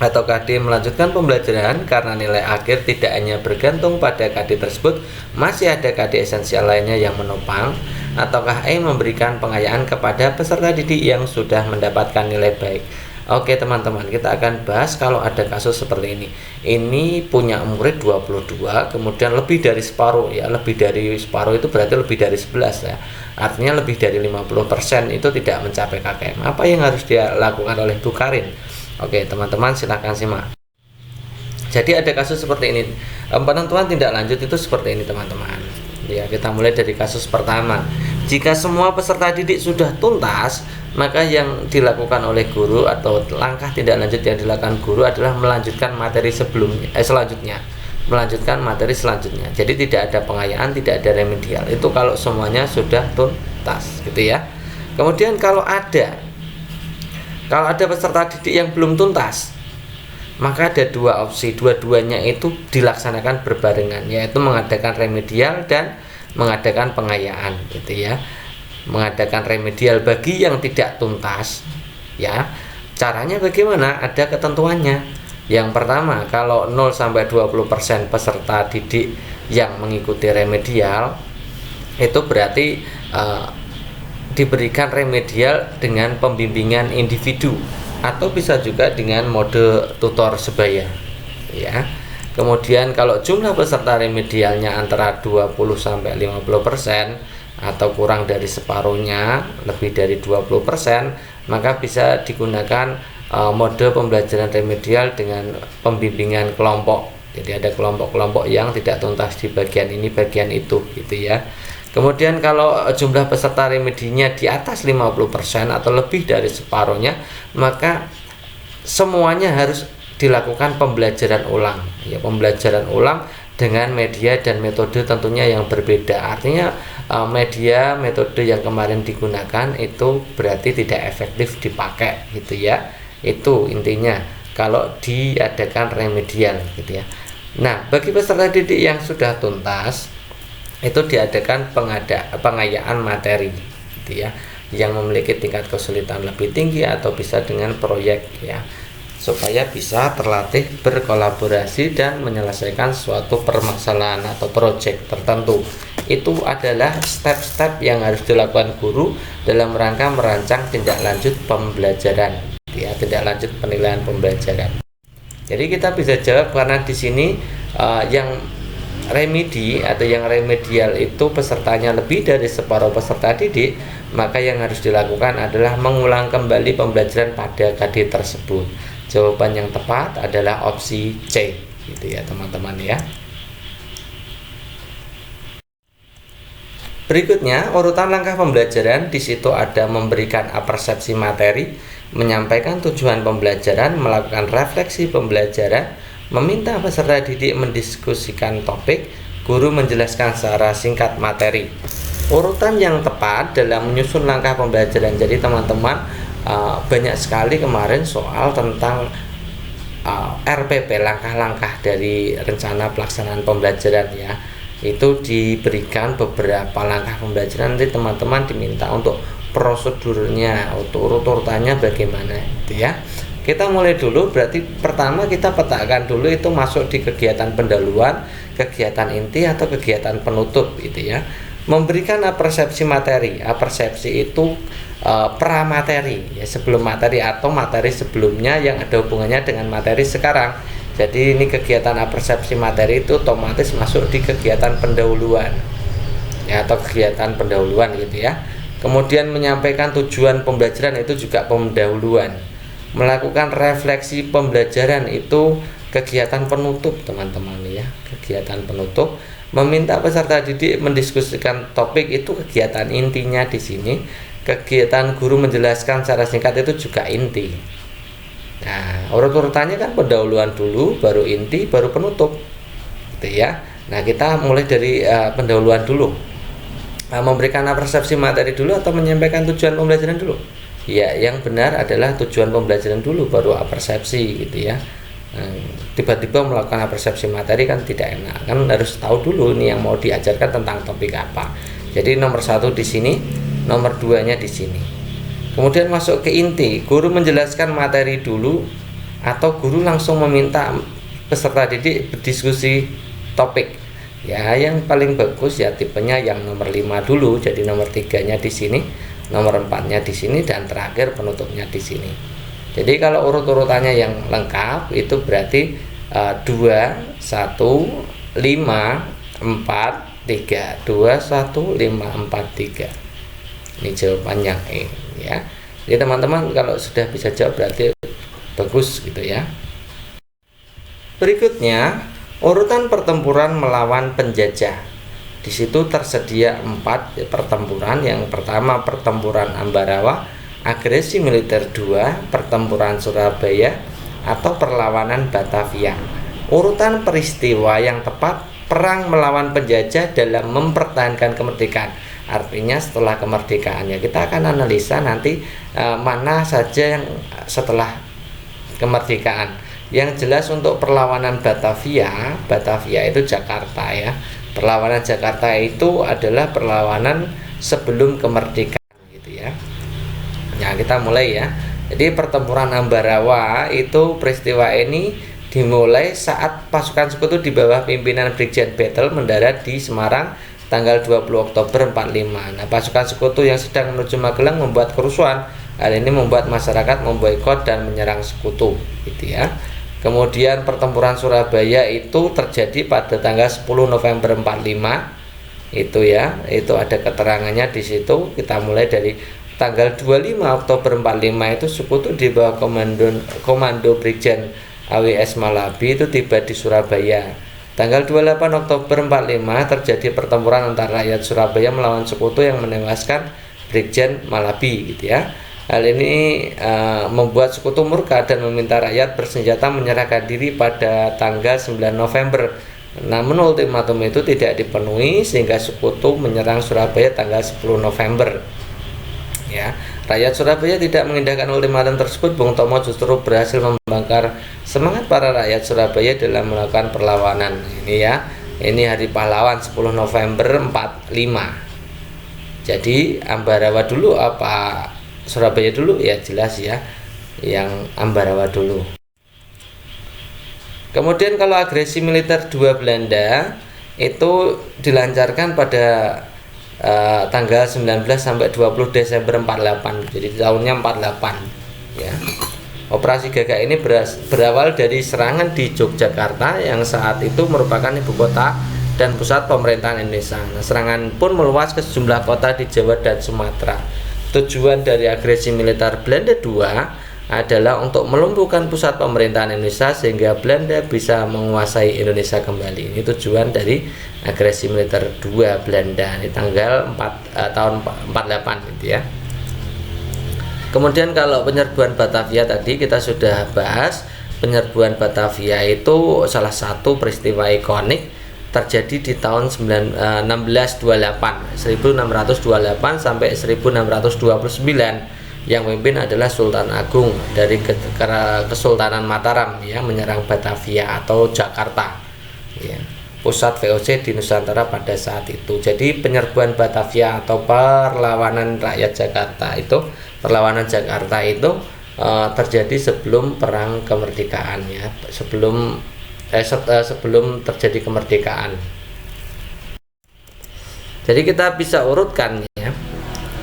atau KD melanjutkan pembelajaran karena nilai akhir tidak hanya bergantung pada KD tersebut, masih ada KD esensial lainnya yang menopang, ataukah E memberikan pengayaan kepada peserta didik yang sudah mendapatkan nilai baik. Oke teman-teman, kita akan bahas kalau ada kasus seperti ini. Ini punya murid 22, kemudian lebih dari separuh ya, lebih dari separuh itu berarti lebih dari 11 ya. Artinya lebih dari 50% itu tidak mencapai KKM. Apa yang harus dia lakukan oleh Bu Karin? Oke teman-teman, silahkan simak. Jadi ada kasus seperti ini. Penentuan tindak lanjut itu seperti ini teman-teman. Ya, kita mulai dari kasus pertama. Jika semua peserta didik sudah tuntas, maka yang dilakukan oleh guru atau langkah tindak lanjut yang dilakukan guru adalah melanjutkan materi selanjutnya. Melanjutkan materi selanjutnya. Jadi tidak ada pengayaan, tidak ada remedial. Itu kalau semuanya sudah tuntas, gitu ya. Kemudian kalau ada peserta didik yang belum tuntas, maka ada dua opsi, dua-duanya itu dilaksanakan berbarengan, yaitu mengadakan remedial dan mengadakan pengayaan, gitu ya. Mengadakan remedial bagi yang tidak tuntas, ya. Caranya bagaimana? Ada ketentuannya. Yang pertama, kalau 0-20% peserta didik yang mengikuti remedial, itu berarti diberikan remedial dengan pembimbingan individu atau bisa juga dengan mode tutor sebaya ya. Kemudian kalau jumlah peserta remedialnya antara 20-50% atau kurang dari separuhnya, lebih dari 20%, maka bisa digunakan mode pembelajaran remedial dengan pembimbingan kelompok. Jadi ada kelompok-kelompok yang tidak tuntas di bagian ini, bagian itu, gitu ya. Kemudian kalau jumlah peserta remedinya di atas 50% atau lebih dari separuhnya, maka semuanya harus dilakukan pembelajaran ulang. Ya, pembelajaran ulang dengan media dan metode tentunya yang berbeda. Artinya metode yang kemarin digunakan itu berarti tidak efektif dipakai, gitu ya. Itu intinya kalau diadakan remedial, gitu ya. Nah, bagi peserta didik yang sudah tuntas, itu diadakan pengayaan materi, gitu ya, yang memiliki tingkat kesulitan lebih tinggi atau bisa dengan proyek ya, supaya bisa terlatih berkolaborasi dan menyelesaikan suatu permasalahan atau proyek tertentu. Itu adalah step-step yang harus dilakukan guru dalam rangka merancang tindak lanjut pembelajaran, ya, tindak lanjut penilaian pembelajaran. Jadi kita bisa jawab karena di sini yang remedi atau yang remedial itu pesertanya lebih dari separuh peserta didik, maka yang harus dilakukan adalah mengulang kembali pembelajaran pada KD tersebut. Jawaban yang tepat adalah opsi C, gitu ya teman-teman ya. Berikutnya urutan langkah pembelajaran. Di situ ada memberikan apersepsi materi, menyampaikan tujuan pembelajaran, melakukan refleksi pembelajaran, meminta peserta didik mendiskusikan topik, guru menjelaskan secara singkat materi. Urutan yang tepat dalam menyusun langkah pembelajaran. Jadi teman-teman, banyak sekali kemarin soal tentang RPP, langkah-langkah dari rencana pelaksanaan pembelajaran ya. Itu diberikan beberapa langkah pembelajaran, nanti teman-teman diminta untuk prosedurnya, untuk urutannya bagaimana, gitu ya. Kita mulai dulu, berarti pertama kita petakan dulu itu masuk di kegiatan pendahuluan, kegiatan inti atau kegiatan penutup, gitu ya. Memberikan apersepsi materi. Apersepsi itu pramateri ya, sebelum materi atau materi sebelumnya yang ada hubungannya dengan materi sekarang. Jadi ini kegiatan apersepsi materi itu otomatis masuk di kegiatan pendahuluan ya, atau kegiatan pendahuluan, gitu ya. Kemudian menyampaikan tujuan pembelajaran itu juga pendahuluan. Melakukan refleksi pembelajaran itu kegiatan penutup teman-teman ya, kegiatan penutup. Meminta peserta didik mendiskusikan topik itu kegiatan intinya di sini. Kegiatan guru menjelaskan secara singkat itu juga inti. Nah, urut-urutannya kan pendahuluan dulu, baru inti, baru penutup, gitu ya. Nah, kita mulai dari pendahuluan dulu. memberikan persepsi materi dulu atau menyampaikan tujuan pembelajaran dulu? Ya, yang benar adalah tujuan pembelajaran dulu baru persepsi gitu ya. Tiba-tiba melakukan persepsi materi kan tidak enak, kan harus tahu dulu ini yang mau diajarkan tentang topik apa. Jadi nomor 1 di sini, nomor 2-nya di sini. Kemudian masuk ke inti, guru menjelaskan materi dulu atau guru langsung meminta peserta didik berdiskusi topik. Ya, yang paling bagus ya tipenya yang nomor 5 dulu. Jadi nomor 3-nya di sini, nomor 4-nya di sini, dan terakhir penutupnya di sini. Jadi kalau urut-urutannya yang lengkap itu berarti 2, 1, 5, 4, 3, 2, 1, 5, 4, 3. Ini jawabannya ya. Jadi teman-teman kalau sudah bisa jawab berarti bagus gitu ya. Berikutnya urutan pertempuran melawan penjajah. Di situ tersedia 4 pertempuran. Yang pertama pertempuran Ambarawa, agresi militer 2, pertempuran Surabaya, atau perlawanan Batavia. Urutan peristiwa yang tepat, perang melawan penjajah dalam mempertahankan kemerdekaan. Artinya setelah kemerdekaannya kita akan analisa nanti mana saja yang setelah kemerdekaan. Yang jelas untuk perlawanan Batavia itu Jakarta ya. Perlawanan Jakarta itu adalah perlawanan sebelum kemerdekaan gitu ya. Nah, kita mulai ya. Jadi pertempuran Ambarawa itu peristiwa ini dimulai saat pasukan sekutu di bawah pimpinan Brigjen Battle mendarat di Semarang tanggal 20 Oktober 45. Nah, pasukan sekutu yang sedang menuju Magelang membuat kerusuhan. Hal ini membuat masyarakat memboikot dan menyerang sekutu gitu ya. Kemudian pertempuran Surabaya itu terjadi pada tanggal 10 November 45. Itu ya, itu ada keterangannya di situ. Kita mulai dari tanggal 25 Oktober 45 itu sekutu di bawah komando Brigjen AWS Malabi itu tiba di Surabaya. Tanggal 28 Oktober 45 terjadi pertempuran antara rakyat Surabaya melawan sekutu yang menewaskan Brigjen Malabi gitu ya. Hal ini membuat sekutu murka dan meminta rakyat bersenjata menyerahkan diri pada tanggal 9 November. Namun ultimatum itu tidak dipenuhi sehingga sekutu menyerang Surabaya tanggal 10 November. Ya, rakyat Surabaya tidak mengindahkan ultimatum tersebut. Bung Tomo justru berhasil membakar semangat para rakyat Surabaya dalam melakukan perlawanan. Ini ya, ini hari pahlawan 10 November 45. Jadi Ambarawa dulu apa Surabaya dulu? Ya jelas ya, yang Ambarawa dulu. Kemudian kalau agresi militer 2 Belanda itu dilancarkan pada tanggal 19 sampai 20 Desember 48. Jadi tahunnya 48 ya. Operasi Gagak ini berawal dari serangan di Yogyakarta yang saat itu merupakan ibu kota dan pusat pemerintahan Indonesia. Nah, serangan pun meluas ke sejumlah kota di Jawa dan Sumatera. Tujuan dari agresi militer Belanda 2 adalah untuk melumpuhkan pusat pemerintahan Indonesia sehingga Belanda bisa menguasai Indonesia kembali. Ini tujuan dari agresi militer 2 Belanda. Ini tanggal 4 tahun 48 gitu ya. Kemudian kalau penyerbuan Batavia tadi kita sudah bahas. Penyerbuan Batavia itu salah satu peristiwa ikonik terjadi di tahun 1628 sampai 1629. Yang memimpin adalah Sultan Agung dari Kesultanan Mataram ya, menyerang Batavia atau Jakarta ya, pusat VOC di Nusantara pada saat itu. Jadi penyerbuan Batavia atau perlawanan rakyat Jakarta itu, perlawanan Jakarta itu terjadi sebelum perang kemerdekaan ya, sebelum terjadi kemerdekaan. Jadi kita bisa urutkan ya.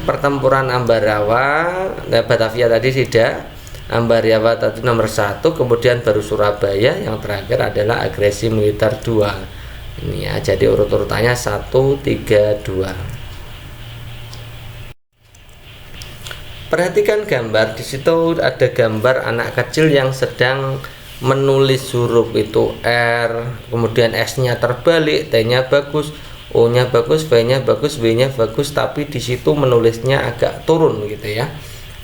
Pertempuran Ambarawa, Batavia tadi tidak, Ambarawa tadi nomor 1, kemudian baru Surabaya, yang terakhir adalah agresi militer 2. Ini ya, jadi urut-urutannya 1, 3, 2. Perhatikan gambar, di situ ada gambar anak kecil yang sedang menulis huruf itu R, kemudian S-nya terbalik, T-nya bagus, O-nya bagus, V-nya bagus, W-nya bagus, tapi di situ menulisnya agak turun gitu ya,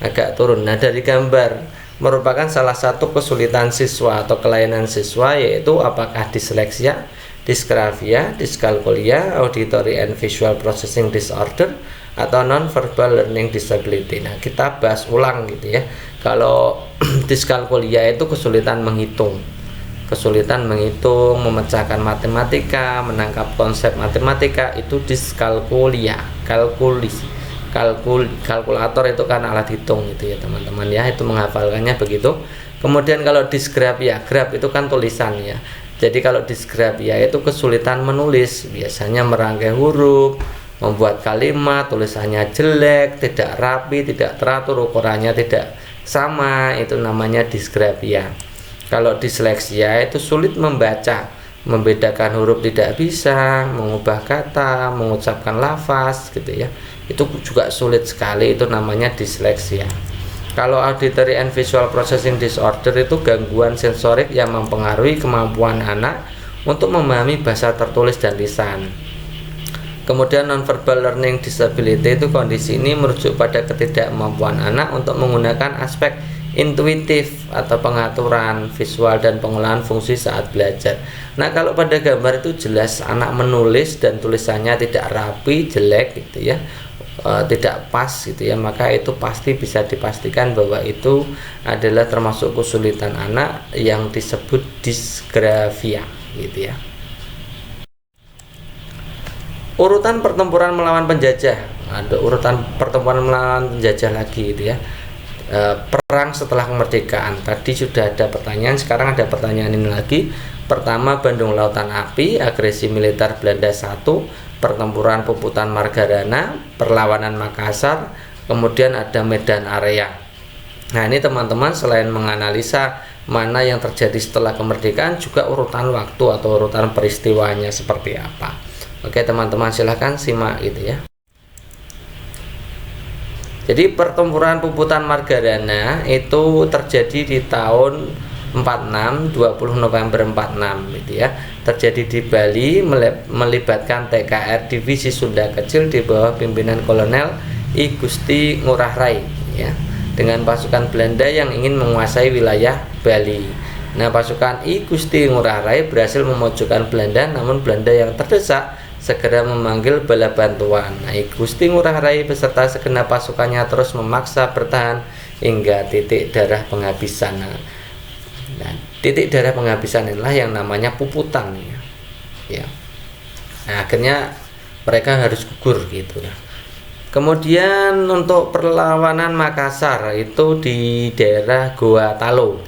agak turun. Nah, dari gambar merupakan salah satu kesulitan siswa atau kelainan siswa, yaitu apakah disleksia, dysgraphia, dyscalculia, auditory and visual processing disorder, atau non-verbal learning disability. Nah, kita bahas ulang gitu ya. Kalau dyscalculia itu kesulitan menghitung, memecahkan matematika, menangkap konsep matematika, itu dyscalculia. Kalkulator itu kan alat hitung gitu ya teman-teman ya, itu menghafalkannya begitu. Kemudian kalau dysgraphia, graph itu kan tulisan ya. Jadi kalau dysgraphia itu kesulitan menulis, biasanya merangkai huruf, membuat kalimat, tulisannya jelek, tidak rapi, tidak teratur, ukurannya tidak sama, itu namanya dysgraphia. Kalau disleksia itu sulit membaca, membedakan huruf tidak bisa, mengubah kata, mengucapkan lafaz gitu ya. Itu juga sulit sekali, itu namanya disleksia. Kalau auditory and visual processing disorder itu gangguan sensorik yang mempengaruhi kemampuan anak untuk memahami bahasa tertulis dan lisan. Kemudian nonverbal learning disability itu kondisi ini merujuk pada ketidakmampuan anak untuk menggunakan aspek intuitif atau pengaturan visual dan pengolahan fungsi saat belajar. Nah, kalau pada gambar itu jelas anak menulis dan tulisannya tidak rapi, jelek gitu ya, tidak pas gitu ya, maka itu pasti bisa dipastikan bahwa itu adalah termasuk kesulitan anak yang disebut dysgraphia gitu ya. Urutan pertempuran melawan penjajah, ada urutan pertempuran melawan penjajah lagi gitu ya. Perang setelah kemerdekaan, tadi sudah ada pertanyaan, sekarang ada pertanyaan ini lagi. Pertama, Bandung Lautan Api, agresi militer Belanda 1, pertempuran Puputan Margarana, perlawanan Makassar, kemudian ada Medan Area. Nah, ini teman-teman selain menganalisa mana yang terjadi setelah kemerdekaan, juga urutan waktu atau urutan peristiwanya seperti apa. Oke teman-teman, silahkan simak gitu ya. Jadi pertempuran Puputan Margarana itu terjadi di tahun 46, 20 November 46 gitu ya. Terjadi di Bali, melibatkan TKR Divisi Sunda Kecil di bawah pimpinan Kolonel I Gusti Ngurah Rai ya, dengan pasukan Belanda yang ingin menguasai wilayah Bali. Nah, pasukan I Gusti Ngurah Rai berhasil memojokkan Belanda, namun Belanda yang terdesak segera memanggil bala bantuan. Nah, I Gusti Ngurah Rai beserta segenap pasukannya terus memaksa bertahan hingga titik darah penghabisan. Nah, titik darah penghabisan inilah yang namanya Puputan ya. Nah, akhirnya mereka harus gugur gitu ya. Kemudian untuk perlawanan Makassar itu di daerah Goa Talo.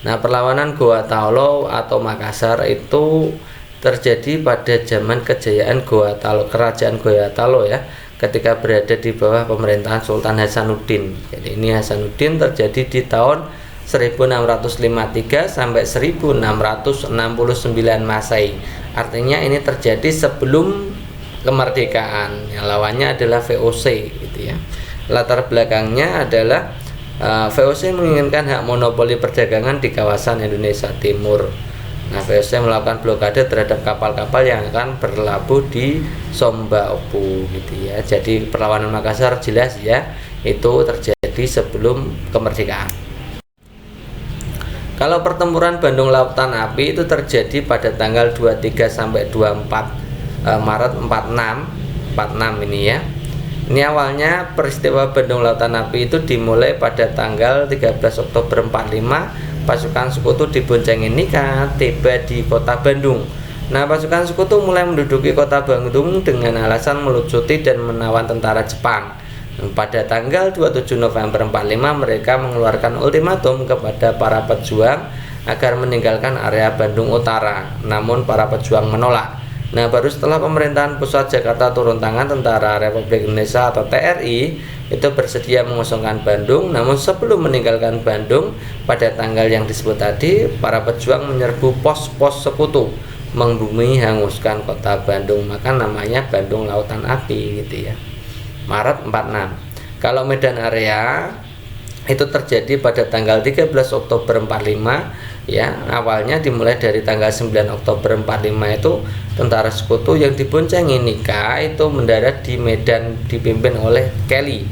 Nah, perlawanan Goa Talo atau Makassar itu terjadi pada zaman kejayaan Goa Talo, kerajaan Goa Talo ya, ketika berada di bawah pemerintahan Sultan Hasanuddin. Jadi ini Hasanuddin terjadi di tahun 1653 sampai 1669 Masehi. Artinya ini terjadi sebelum kemerdekaan. Yang lawannya adalah VOC gitu ya. Latar belakangnya adalah VOC menginginkan hak monopoli perdagangan di kawasan Indonesia Timur. Nah, VOC melakukan blokade terhadap kapal-kapal yang akan berlabuh di Somba Opu gitu ya. Jadi perlawanan Makassar jelas ya, itu terjadi sebelum kemerdekaan. Kalau pertempuran Bandung Lautan Api itu terjadi pada tanggal 23 sampai 24 Maret 46 ini ya. Ini awalnya peristiwa Bandung Lautan Api itu dimulai pada tanggal 13 Oktober 45. Pasukan sekutu diboncengi Nika tiba di kota Bandung. Nah, pasukan sekutu mulai menduduki kota Bandung dengan alasan melucuti dan menawan tentara Jepang. Pada tanggal 27 November 45 mereka mengeluarkan ultimatum kepada para pejuang agar meninggalkan area Bandung Utara. Namun para pejuang menolak. Nah, baru setelah pemerintahan pusat Jakarta turun tangan, Tentara Republik Indonesia atau TRI itu bersedia mengosongkan Bandung. Namun sebelum meninggalkan Bandung pada tanggal yang disebut tadi, para pejuang menyerbu pos-pos sekutu, membumi hanguskan kota Bandung. Maka namanya Bandung Lautan Api gitu ya. Maret 46. Kalau Medan Area itu terjadi pada tanggal 13 Oktober 45 ya. Awalnya dimulai dari tanggal 9 Oktober 45 itu tentara sekutu yang diboncengi Nika itu mendarat di Medan dipimpin oleh Kelly.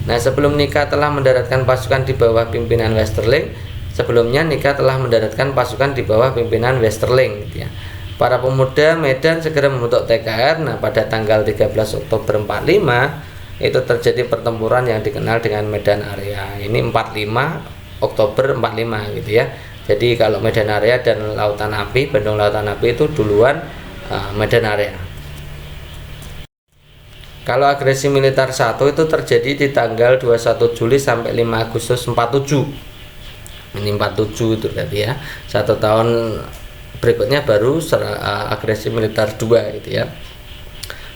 Nah, sebelum Nika telah mendaratkan pasukan di bawah pimpinan Westerling. Sebelumnya Nika telah mendaratkan pasukan di bawah pimpinan Westerling gitu ya. Para pemuda Medan segera membentuk TKR. Nah, pada tanggal 13 Oktober 45 itu terjadi pertempuran yang dikenal dengan Medan Area. Ini 45 Oktober 45 gitu ya. Jadi kalau Medan Area dan Lautan Api, Bandung Lautan Api itu duluan Medan Area. Kalau agresi militer 1 itu terjadi di tanggal 21 Juli sampai 5 Agustus 47. Ini 47 itu berarti ya. 1 tahun berikutnya baru agresi militer 2 gitu ya.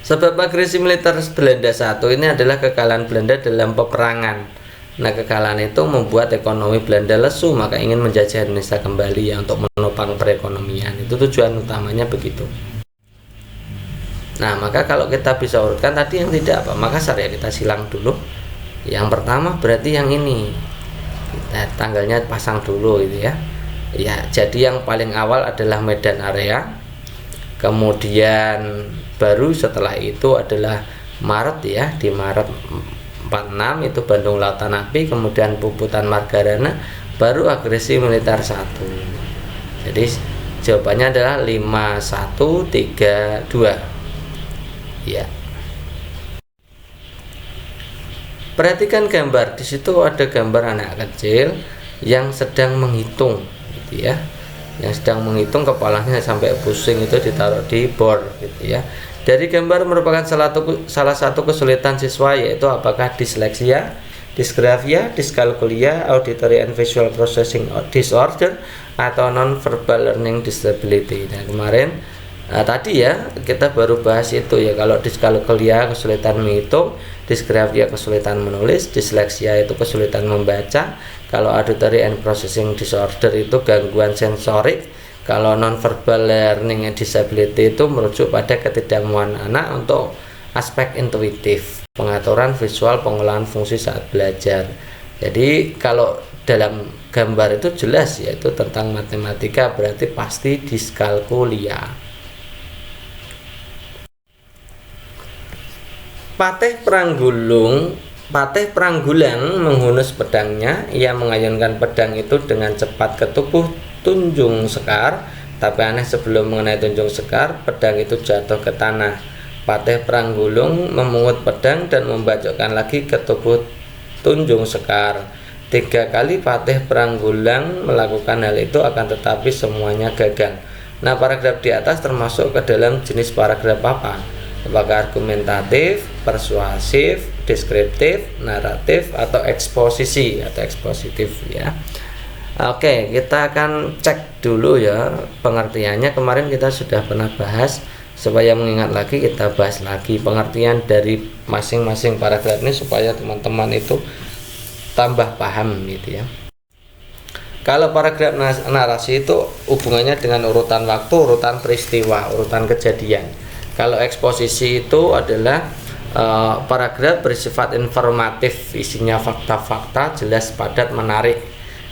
Sebab agresi militer Belanda 1 ini adalah kekalahan Belanda dalam peperangan. Nah, kekalahan itu membuat ekonomi Belanda lesu, maka ingin menjajah Indonesia kembali ya, untuk menopang perekonomian. Itu tujuan utamanya begitu. Nah, maka kalau kita bisa urutkan tadi yang tidak apa, Makassar ya kita silang dulu. Yang pertama berarti yang ini. Kita tanggalnya pasang dulu gitu ya. Ya, jadi yang paling awal adalah Medan Area. Kemudian baru setelah itu adalah Maret ya, di Maret 46 itu Bandung Lautan Api, kemudian Puputan Margarana, baru agresi militer 1. Jadi jawabannya adalah 5132. Ya. Perhatikan gambar, di situ ada gambar anak kecil yang sedang menghitung gitu ya. Yang sedang menghitung, kepalanya sampai pusing, itu ditaruh di board gitu ya. Dari gambar merupakan salah satu kesulitan siswa, yaitu apakah disleksia, disgrafia, dyscalculia, auditory and visual processing disorder, atau non-verbal learning disability. Nah, kemarin tadi ya kita baru bahas itu ya. Kalau dyscalculia kesulitan menghitung, dysgrafia kesulitan menulis, disleksia itu kesulitan membaca, kalau auditory and processing disorder itu gangguan sensorik, kalau non-verbal learning and disability itu merujuk pada ketidakmampuan anak untuk aspek intuitif, pengaturan visual, pengolahan fungsi saat belajar. Jadi kalau dalam gambar itu jelas yaitu tentang matematika, berarti pasti dyscalculia. Patih Pranggulang menghunus pedangnya. Ia mengayunkan pedang itu dengan cepat ke tubuh Tunjung Sekar, tapi aneh sebelum mengenai Tunjung Sekar, pedang itu jatuh ke tanah. Patih Pranggulung memungut pedang dan membacokkan lagi ke tubuh Tunjung Sekar. 3 kali Patih Pranggulang melakukan hal itu, akan tetapi semuanya gagal. Nah, paragraf di atas termasuk ke dalam jenis paragraf apa? Apakah argumentatif, persuasif, deskriptif, naratif, atau eksposisi atau ekspositif ya. Oke, kita akan cek dulu ya pengertiannya. Kemarin kita sudah pernah bahas, supaya mengingat lagi kita bahas lagi pengertian dari masing-masing paragraf ini supaya teman-teman itu tambah paham gitu ya. Kalau paragraf narasi itu hubungannya dengan urutan waktu, urutan peristiwa, urutan kejadian. Kalau eksposisi itu adalah paragraf bersifat informatif, isinya fakta-fakta jelas, padat, menarik.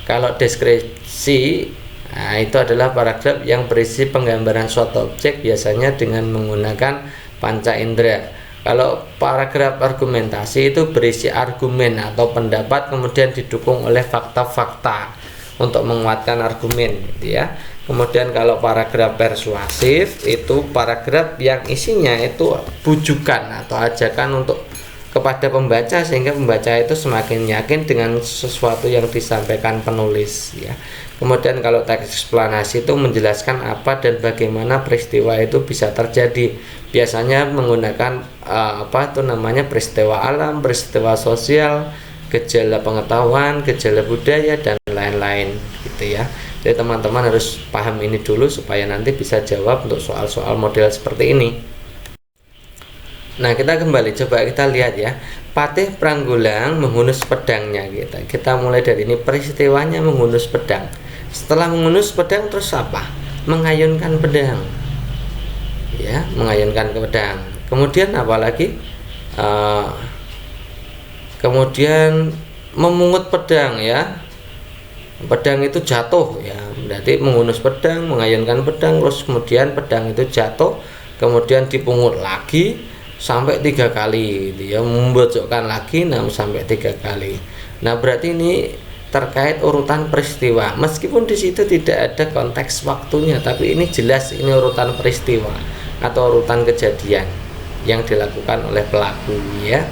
Kalau deskripsi, nah, itu adalah paragraf yang berisi penggambaran suatu objek, biasanya dengan menggunakan panca indera. Kalau paragraf argumentasi itu berisi argumen atau pendapat, kemudian didukung oleh fakta-fakta untuk menguatkan argumen gitu ya. Kemudian kalau paragraf persuasif itu paragraf yang isinya itu bujukan atau ajakan untuk kepada pembaca, sehingga pembaca itu semakin yakin dengan sesuatu yang disampaikan penulis ya. Kemudian kalau teks eksplanasi itu menjelaskan apa dan bagaimana peristiwa itu bisa terjadi, biasanya menggunakan peristiwa alam, peristiwa sosial, gejala pengetahuan, gejala budaya, dan lain-lain gitu ya. Jadi teman-teman harus paham ini dulu supaya nanti bisa jawab untuk soal-soal model seperti ini. Nah, kita kembali, coba kita lihat ya. Patih Pranggulang menghunus pedangnya gitu. Kita mulai dari ini, peristiwanya menghunus pedang. Setelah menghunus pedang terus apa? Mengayunkan pedang. Ya, mengayunkan pedang. Kemudian apa lagi? Kemudian memungut pedang ya. Pedang itu jatuh ya. Berarti menghunus pedang, mengayunkan pedang, terus kemudian pedang itu jatuh, kemudian dipungut lagi sampai 3 kali gitu ya, membocokkan lagi sampai 3 kali. Nah, berarti ini terkait urutan peristiwa. Meskipun di situ tidak ada konteks waktunya, tapi ini jelas ini urutan peristiwa atau urutan kejadian yang dilakukan oleh pelaku ya.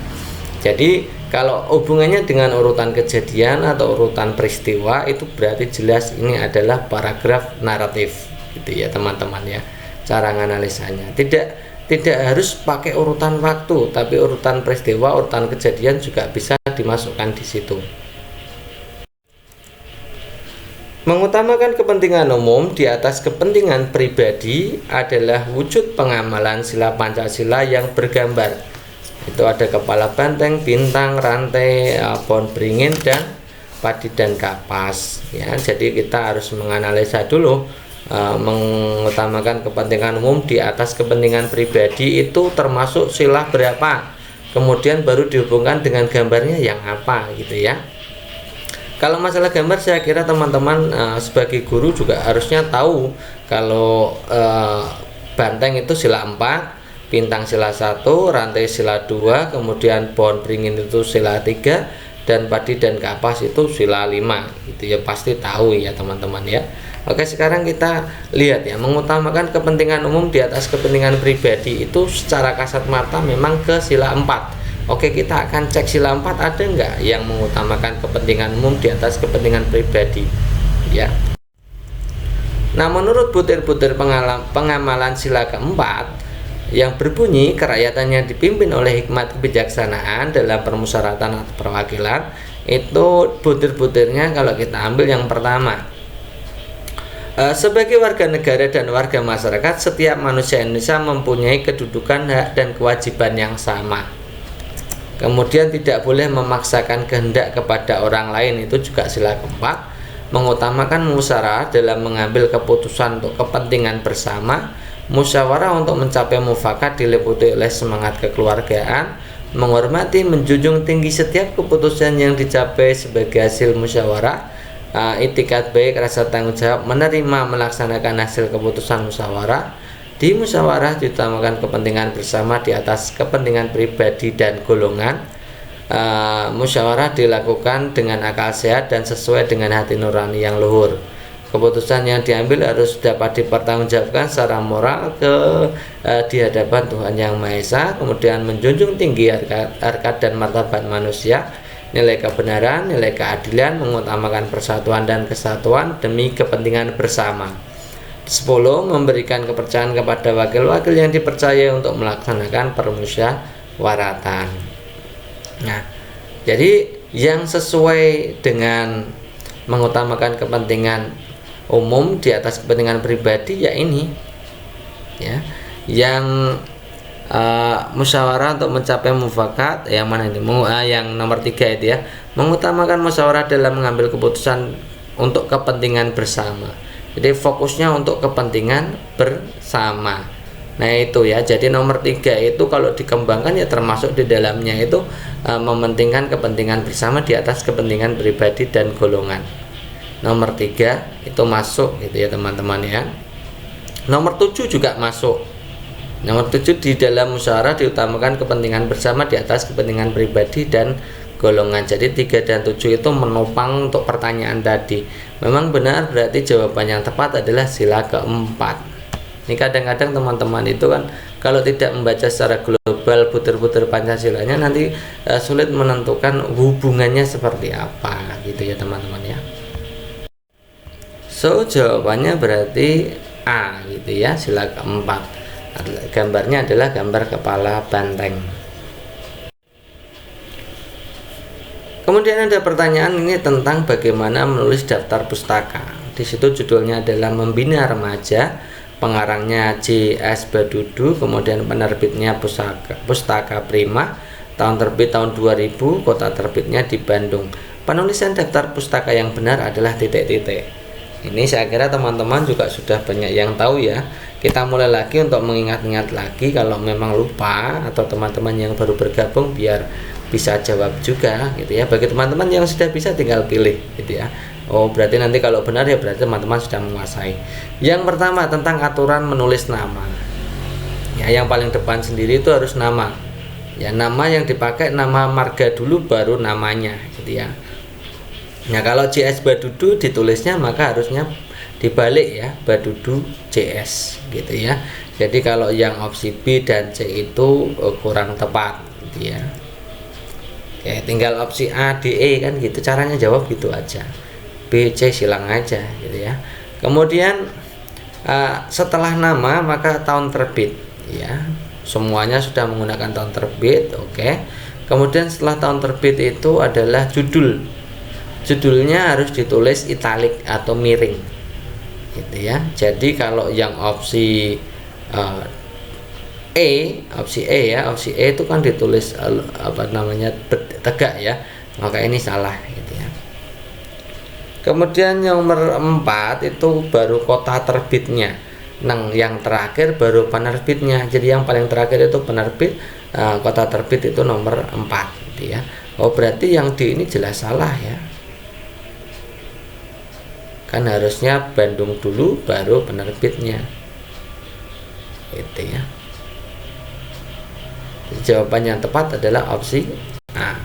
Jadi kalau hubungannya dengan urutan kejadian atau urutan peristiwa itu berarti jelas ini adalah paragraf naratif gitu ya teman-teman ya. Cara menganalisanya tidak harus pakai urutan waktu, tapi urutan peristiwa, urutan kejadian juga bisa dimasukkan di situ. Mengutamakan kepentingan umum di atas kepentingan pribadi adalah wujud pengamalan sila Pancasila yang bergambar. Itu ada kepala banteng, bintang, rantai, pohon beringin, dan padi dan kapas. Ya, jadi kita harus menganalisa dulu, mengutamakan kepentingan umum di atas kepentingan pribadi itu termasuk sila berapa. Kemudian baru dihubungkan dengan gambarnya yang apa gitu ya. Kalau masalah gambar saya kira teman-teman sebagai guru juga harusnya tahu kalau banteng itu sila 4, bintang sila 1, rantai sila 2, kemudian pohon beringin itu sila 3, dan padi dan kapas itu sila 5 gitu ya, pasti tahu ya teman-teman ya. Oke, sekarang kita lihat ya, mengutamakan kepentingan umum di atas kepentingan pribadi itu secara kasat mata memang ke sila 4. Oke, kita akan cek sila 4 ada enggak yang mengutamakan kepentingan umum di atas kepentingan pribadi ya. Nah, menurut butir-butir pengamalan sila keempat yang berbunyi kerajaan dipimpin oleh hikmat kebijaksanaan dalam permusyawaratan atau perwakilan, itu butir-butirnya kalau kita ambil yang pertama, sebagai warga negara dan warga masyarakat, setiap manusia Indonesia mempunyai kedudukan, hak, dan kewajiban yang sama. Kemudian tidak boleh memaksakan kehendak kepada orang lain, itu juga sila keempat. Mengutamakan musyawarah dalam mengambil keputusan untuk kepentingan bersama. Musyawarah untuk mencapai mufakat diliputi oleh semangat kekeluargaan. Menghormati, menjunjung tinggi setiap keputusan yang dicapai sebagai hasil musyawarah. Itikat baik, rasa tanggung jawab, menerima melaksanakan hasil keputusan musyawarah. Di musyawarah diutamakan kepentingan bersama di atas kepentingan pribadi dan golongan. Musyawarah dilakukan dengan akal sehat dan sesuai dengan hati nurani yang luhur. Keputusan yang diambil harus dapat dipertanggungjawabkan secara moral di hadapan Tuhan Yang Maha Esa. Kemudian menjunjung tinggi harkat dan martabat manusia, nilai kebenaran, nilai keadilan, mengutamakan persatuan dan kesatuan demi kepentingan bersama. 10. Memberikan kepercayaan kepada wakil-wakil yang dipercaya untuk melaksanakan permusyawaratan. Nah, jadi yang sesuai dengan mengutamakan kepentingan umum di atas kepentingan pribadi ya ini ya, yang musyawarah untuk mencapai mufakat, yang mana ini? Yang nomor 3 itu ya, mengutamakan musyawarah dalam mengambil keputusan untuk kepentingan bersama. Jadi fokusnya untuk kepentingan bersama. Nah itu ya, jadi nomor 3 itu kalau dikembangkan ya termasuk di dalamnya itu mementingkan kepentingan bersama di atas kepentingan pribadi dan golongan. Nomor 3 itu masuk gitu ya teman-teman ya. Nomor 7 juga masuk. Nomor 7 di dalam musyawarah diutamakan kepentingan bersama di atas kepentingan pribadi dan golongan. Jadi 3 dan 7 itu menopang untuk pertanyaan tadi. Memang benar, berarti jawaban yang tepat adalah sila keempat. Ini kadang-kadang teman-teman itu kan kalau tidak membaca secara global butir-butir Pancasilanya nanti sulit menentukan hubungannya seperti apa gitu ya teman-teman ya. So jawabannya berarti A gitu ya, sila keempat. Gambarnya adalah gambar kepala banteng. Kemudian ada pertanyaan ini tentang bagaimana menulis daftar pustaka. Di situ judulnya adalah Membina Remaja, pengarangnya J.S. Badudu, kemudian penerbitnya Pustaka Prima, tahun terbit tahun 2000, kota terbitnya di Bandung. Penulisan daftar pustaka yang benar adalah titik-titik. Ini saya kira teman-teman juga sudah banyak yang tahu ya. Kita mulai lagi untuk mengingat-ingat lagi kalau memang lupa atau teman-teman yang baru bergabung biar bisa jawab juga gitu ya. Bagi teman-teman yang sudah bisa tinggal pilih gitu ya. Oh berarti nanti kalau benar ya berarti teman-teman sudah menguasai. Yang pertama tentang aturan menulis nama. Ya, yang paling depan sendiri itu harus nama. Ya, nama yang dipakai nama marga dulu baru namanya gitu ya. Nah, kalau JS Badudu ditulisnya maka harusnya dibalik ya, Badudu JS gitu ya. Jadi kalau yang opsi B dan C itu kurang tepat gitu ya. Oke, tinggal opsi A, D, E kan gitu, caranya jawab gitu aja. B, C silang aja gitu ya. Kemudian setelah nama maka tahun terbit ya. Semuanya sudah menggunakan tahun terbit, oke. Kemudian setelah tahun terbit itu adalah judul. Judulnya harus ditulis italik atau miring gitu ya. Jadi kalau yang opsi opsi E itu kan ditulis tegak ya, maka ini salah gitu ya. Kemudian yang nomor 4 itu baru kota terbitnya. Yang terakhir baru penerbitnya. Jadi yang paling terakhir itu penerbit, kota terbit itu nomor 4 gitu ya. Oh, berarti yang D ini jelas salah ya. Kan harusnya Bandung dulu baru penerbitnya. Gitu ya. Jadi jawaban yang tepat adalah opsi A.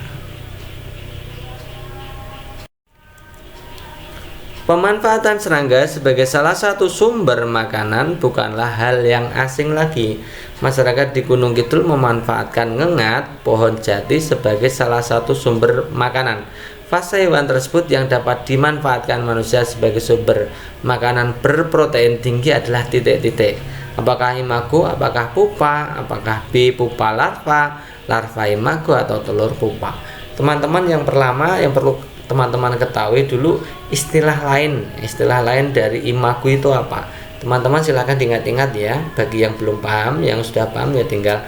Pemanfaatan serangga sebagai salah satu sumber makanan bukanlah hal yang asing lagi. Masyarakat di Gunung Kidul memanfaatkan ngengat, pohon jati sebagai salah satu sumber makanan. Fase hewan tersebut yang dapat dimanfaatkan manusia sebagai sumber makanan berprotein tinggi adalah titik-titik. Apakah imago, apakah pupa, apakah B pupa larva, larva imago atau telur pupa. Teman-teman yang perlu teman-teman ketahui dulu istilah lain dari imago itu apa. Teman-teman silahkan diingat-ingat ya. Bagi yang belum paham, yang sudah paham ya tinggal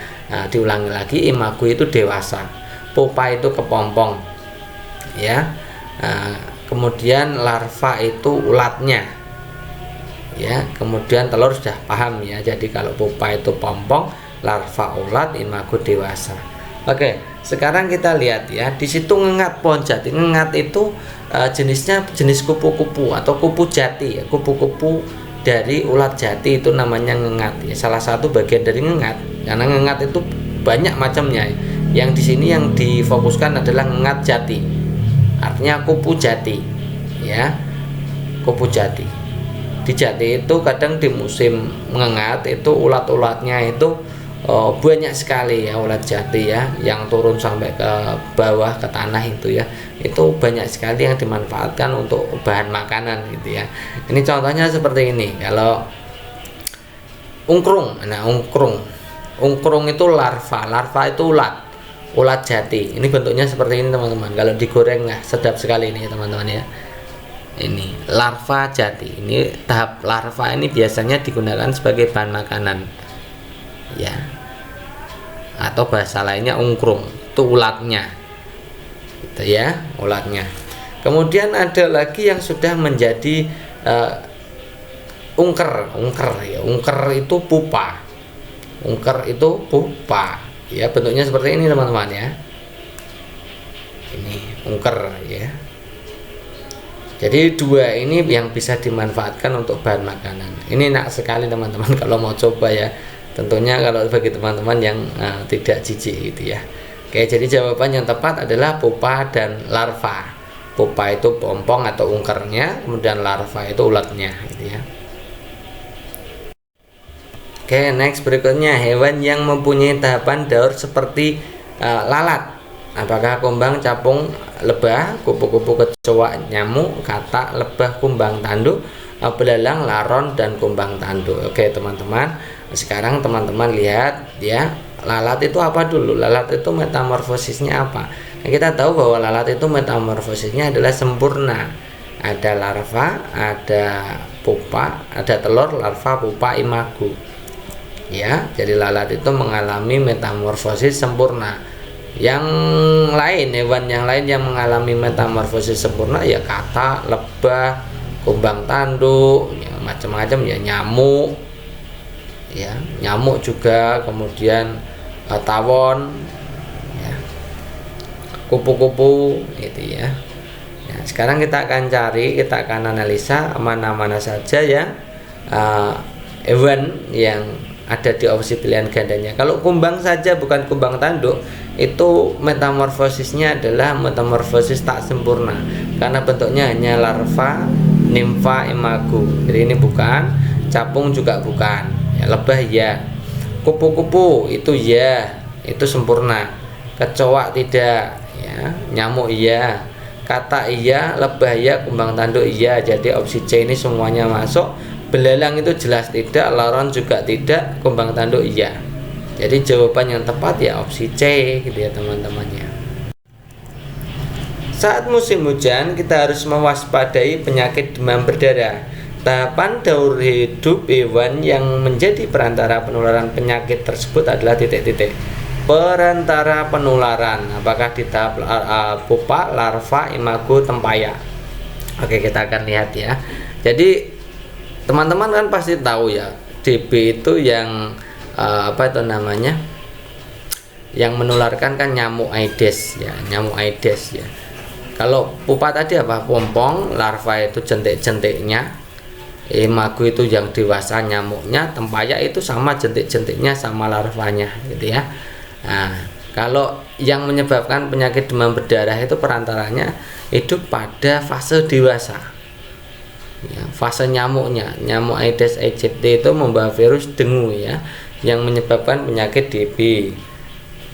diulangi lagi. Imago itu dewasa, pupa itu kepompong ya. Kemudian larva itu ulatnya ya. Kemudian telur sudah paham ya. Jadi kalau pupa itu pompong, larva ulat, imago dewasa. Oke, sekarang kita lihat ya, di situ ngengat pohon jati. Ngengat itu jenisnya jenis kupu-kupu atau kupu jati ya. Kupu-kupu dari ulat jati itu namanya ngengat ya. Salah satu bagian dari ngengat. Karena ngengat itu banyak macamnya. Yang di sini yang difokuskan adalah ngengat jati. Artinya kupu jati ya. Kupu jati. Di jati itu kadang di musim ngengat itu ulat-ulatnya itu banyak sekali ya, ulat jati ya, yang turun sampai ke bawah ke tanah itu ya. Itu banyak sekali yang dimanfaatkan untuk bahan makanan gitu ya. Ini contohnya seperti ini. Kalau ungkrung, nah ungkrung itu larva itu ulat jati. Ini bentuknya seperti ini teman-teman. Kalau digoreng nah sedap sekali ini teman-teman ya. Ini larva jati. Ini tahap larva ini biasanya digunakan sebagai bahan makanan ya, atau bahasa lainnya ungkrung itu ulatnya gitu ya, ulatnya. Kemudian ada lagi yang sudah menjadi ungker ya. Ungker itu pupa ya, bentuknya seperti ini teman-teman ya. Ini ungker ya. Jadi dua ini yang bisa dimanfaatkan untuk bahan makanan. Ini enak sekali teman-teman kalau mau coba ya. Tentunya kalau bagi teman-teman yang tidak jijik gitu ya. Oke, jadi jawaban yang tepat adalah pupa dan larva. Pupa itu pompong atau ungkernya, kemudian larva itu ulatnya gitu ya. Oke, next berikutnya, hewan yang mempunyai tahapan daur seperti lalat. Apakah kumbang, capung, lebah, kupu-kupu, kecoa, nyamuk, katak, lebah, kumbang tanduk, belalang, laron, dan kumbang tanduk. Oke teman-teman, sekarang teman-teman lihat ya, lalat itu apa dulu? Lalat itu metamorfosisnya apa? Nah, kita tahu bahwa lalat itu metamorfosisnya adalah sempurna. Ada larva, ada pupa, ada telur, larva, pupa, imago. Ya, jadi lalat itu mengalami metamorfosis sempurna. Yang lain, hewan yang lain yang mengalami metamorfosis sempurna ya katak, lebah, kumbang tanduk, ya, macam-macam ya, nyamuk ya, nyamuk juga, kemudian tawon ya, kupu-kupu gitu ya. Nah, sekarang kita akan analisa mana-mana saja ya hewan yang ada di opsi pilihan gandanya. Kalau kumbang saja bukan kumbang tanduk, itu metamorfosisnya adalah metamorfosis tak sempurna. karena bentuknya hanya larva, nimfa, imago. Jadi ini bukan, capung juga bukan. Ya, lebah ya, kupu-kupu itu ya, itu sempurna. Kecoa tidak, ya, nyamuk iya, kata iya, lebah iya, kumbang tanduk iya. Jadi opsi C ini semuanya masuk. Belalang itu jelas tidak, laron juga tidak, kumbang tanduk iya. Jadi jawaban yang tepat ya opsi C gitu ya teman-temannya. Saat musim hujan kita harus mewaspadai penyakit demam berdarah. Tahapan daur hidup hewan yang menjadi perantara penularan penyakit tersebut adalah titik-titik. Perantara penularan, apakah di tahap pupa, larva, imago, tempayan. Oke, kita akan lihat ya. Jadi teman-teman kan pasti tahu ya, DB itu yang apa itu namanya, yang menularkan kan nyamuk Aedes ya, nyamuk Aedes ya. Kalau pupa tadi apa, pompong, larva itu jentik-jentiknya, imago itu yang dewasa nyamuknya, tempayan itu sama jentik-jentiknya sama larvanya gitu ya. Nah, kalau yang menyebabkan penyakit demam berdarah itu perantaranya hidup pada fase dewasa ya, fase nyamuknya. Nyamuk Aedes aegypti itu membawa virus dengue ya, yang menyebabkan penyakit DB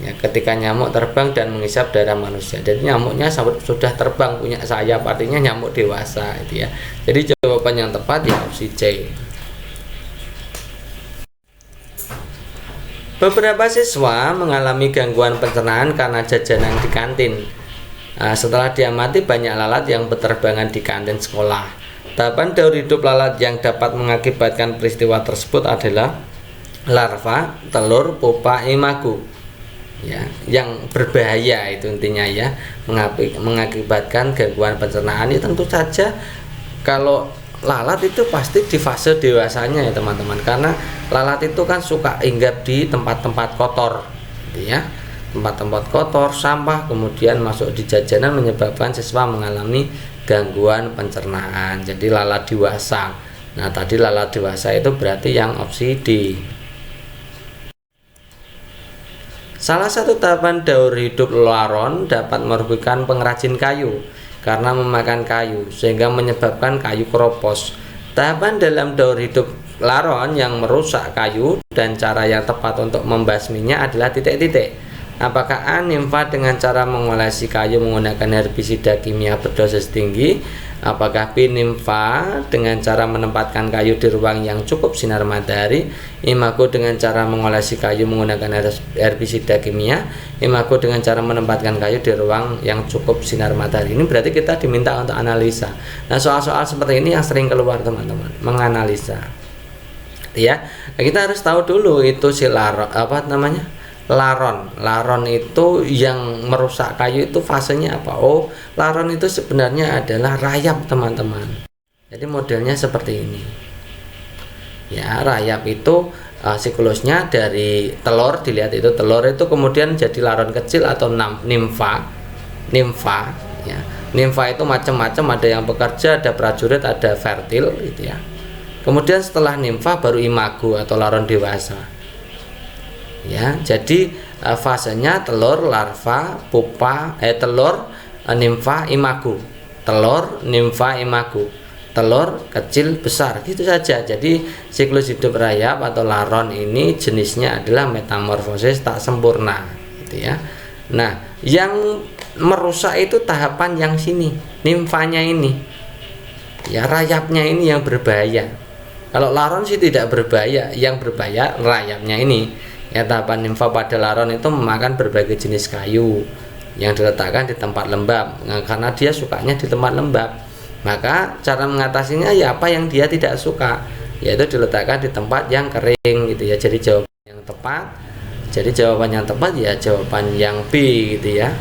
ya, ketika nyamuk terbang dan menghisap darah manusia. Jadi nyamuknya sudah terbang, punya sayap, artinya nyamuk dewasa itu ya. Jadi jawaban yang tepat ya opsi C. Beberapa siswa mengalami gangguan pencernaan karena jajanan di kantin. Setelah diamati banyak lalat yang berterbangan di kantin sekolah. Tahapan daur hidup lalat yang dapat mengakibatkan peristiwa tersebut adalah larva, telur, pupa, imago. Ya, yang berbahaya itu intinya ya, mengakibatkan gangguan pencernaan. Ini tentu saja kalau lalat itu pasti di fase dewasanya ya teman-teman, karena lalat itu kan suka hinggap di tempat-tempat kotor gitu ya, tempat-tempat kotor, sampah, kemudian masuk di jajanan menyebabkan siswa mengalami gangguan pencernaan. Jadi lalat dewasa. Nah tadi lalat dewasa itu berarti yang opsi D. Salah satu tahapan daur hidup laron dapat merugikan pengrajin kayu karena memakan kayu sehingga menyebabkan kayu keropos. Tahapan dalam daur hidup laron yang merusak kayu dan cara yang tepat untuk membasminya adalah titik-titik. Apakah A, nimfa dengan cara mengolesi kayu menggunakan herbisida kimia berdosis tinggi? Apakah B, nimfa dengan cara menempatkan kayu di ruang yang cukup sinar matahari? Imago dengan cara mengolesi kayu menggunakan herbisida kimia. Imago dengan cara menempatkan kayu di ruang yang cukup sinar matahari. Ini berarti kita diminta untuk analisa. Nah soal-soal seperti ini yang sering keluar teman-teman, menganalisa ya. Kita harus tahu dulu itu si laron, apa namanya, laron itu yang merusak kayu itu fasenya apa? Oh, laron itu sebenarnya adalah rayap teman-teman. Jadi modelnya seperti ini ya. Rayap itu siklusnya dari telur, dilihat itu telur itu kemudian jadi laron kecil atau nimfa ya. Nimfa itu macam-macam, ada yang bekerja, ada prajurit, ada fertil gitu ya. Kemudian setelah nimfa baru imago atau laron dewasa ya. Jadi fasenya telur, larva, pupa, telur, nimfa, imago, telur, nimfa, imago, telur, kecil, besar, gitu saja. Jadi siklus hidup rayap atau laron ini jenisnya adalah metamorfosis tak sempurna gitu ya. Nah yang merusak itu tahapan yang sini, nimfanya ini ya, rayapnya ini yang berbahaya. Kalau laron sih tidak berbahaya, yang berbahaya rayapnya ini ya. Tahapan nimfa pada laron itu memakan berbagai jenis kayu yang diletakkan di tempat lembab. Nah, karena dia sukanya di tempat lembab, maka cara mengatasinya ya apa yang dia tidak suka, yaitu diletakkan di tempat yang kering gitu ya. Jadi jawaban yang tepat, ya jawaban yang B gitu ya.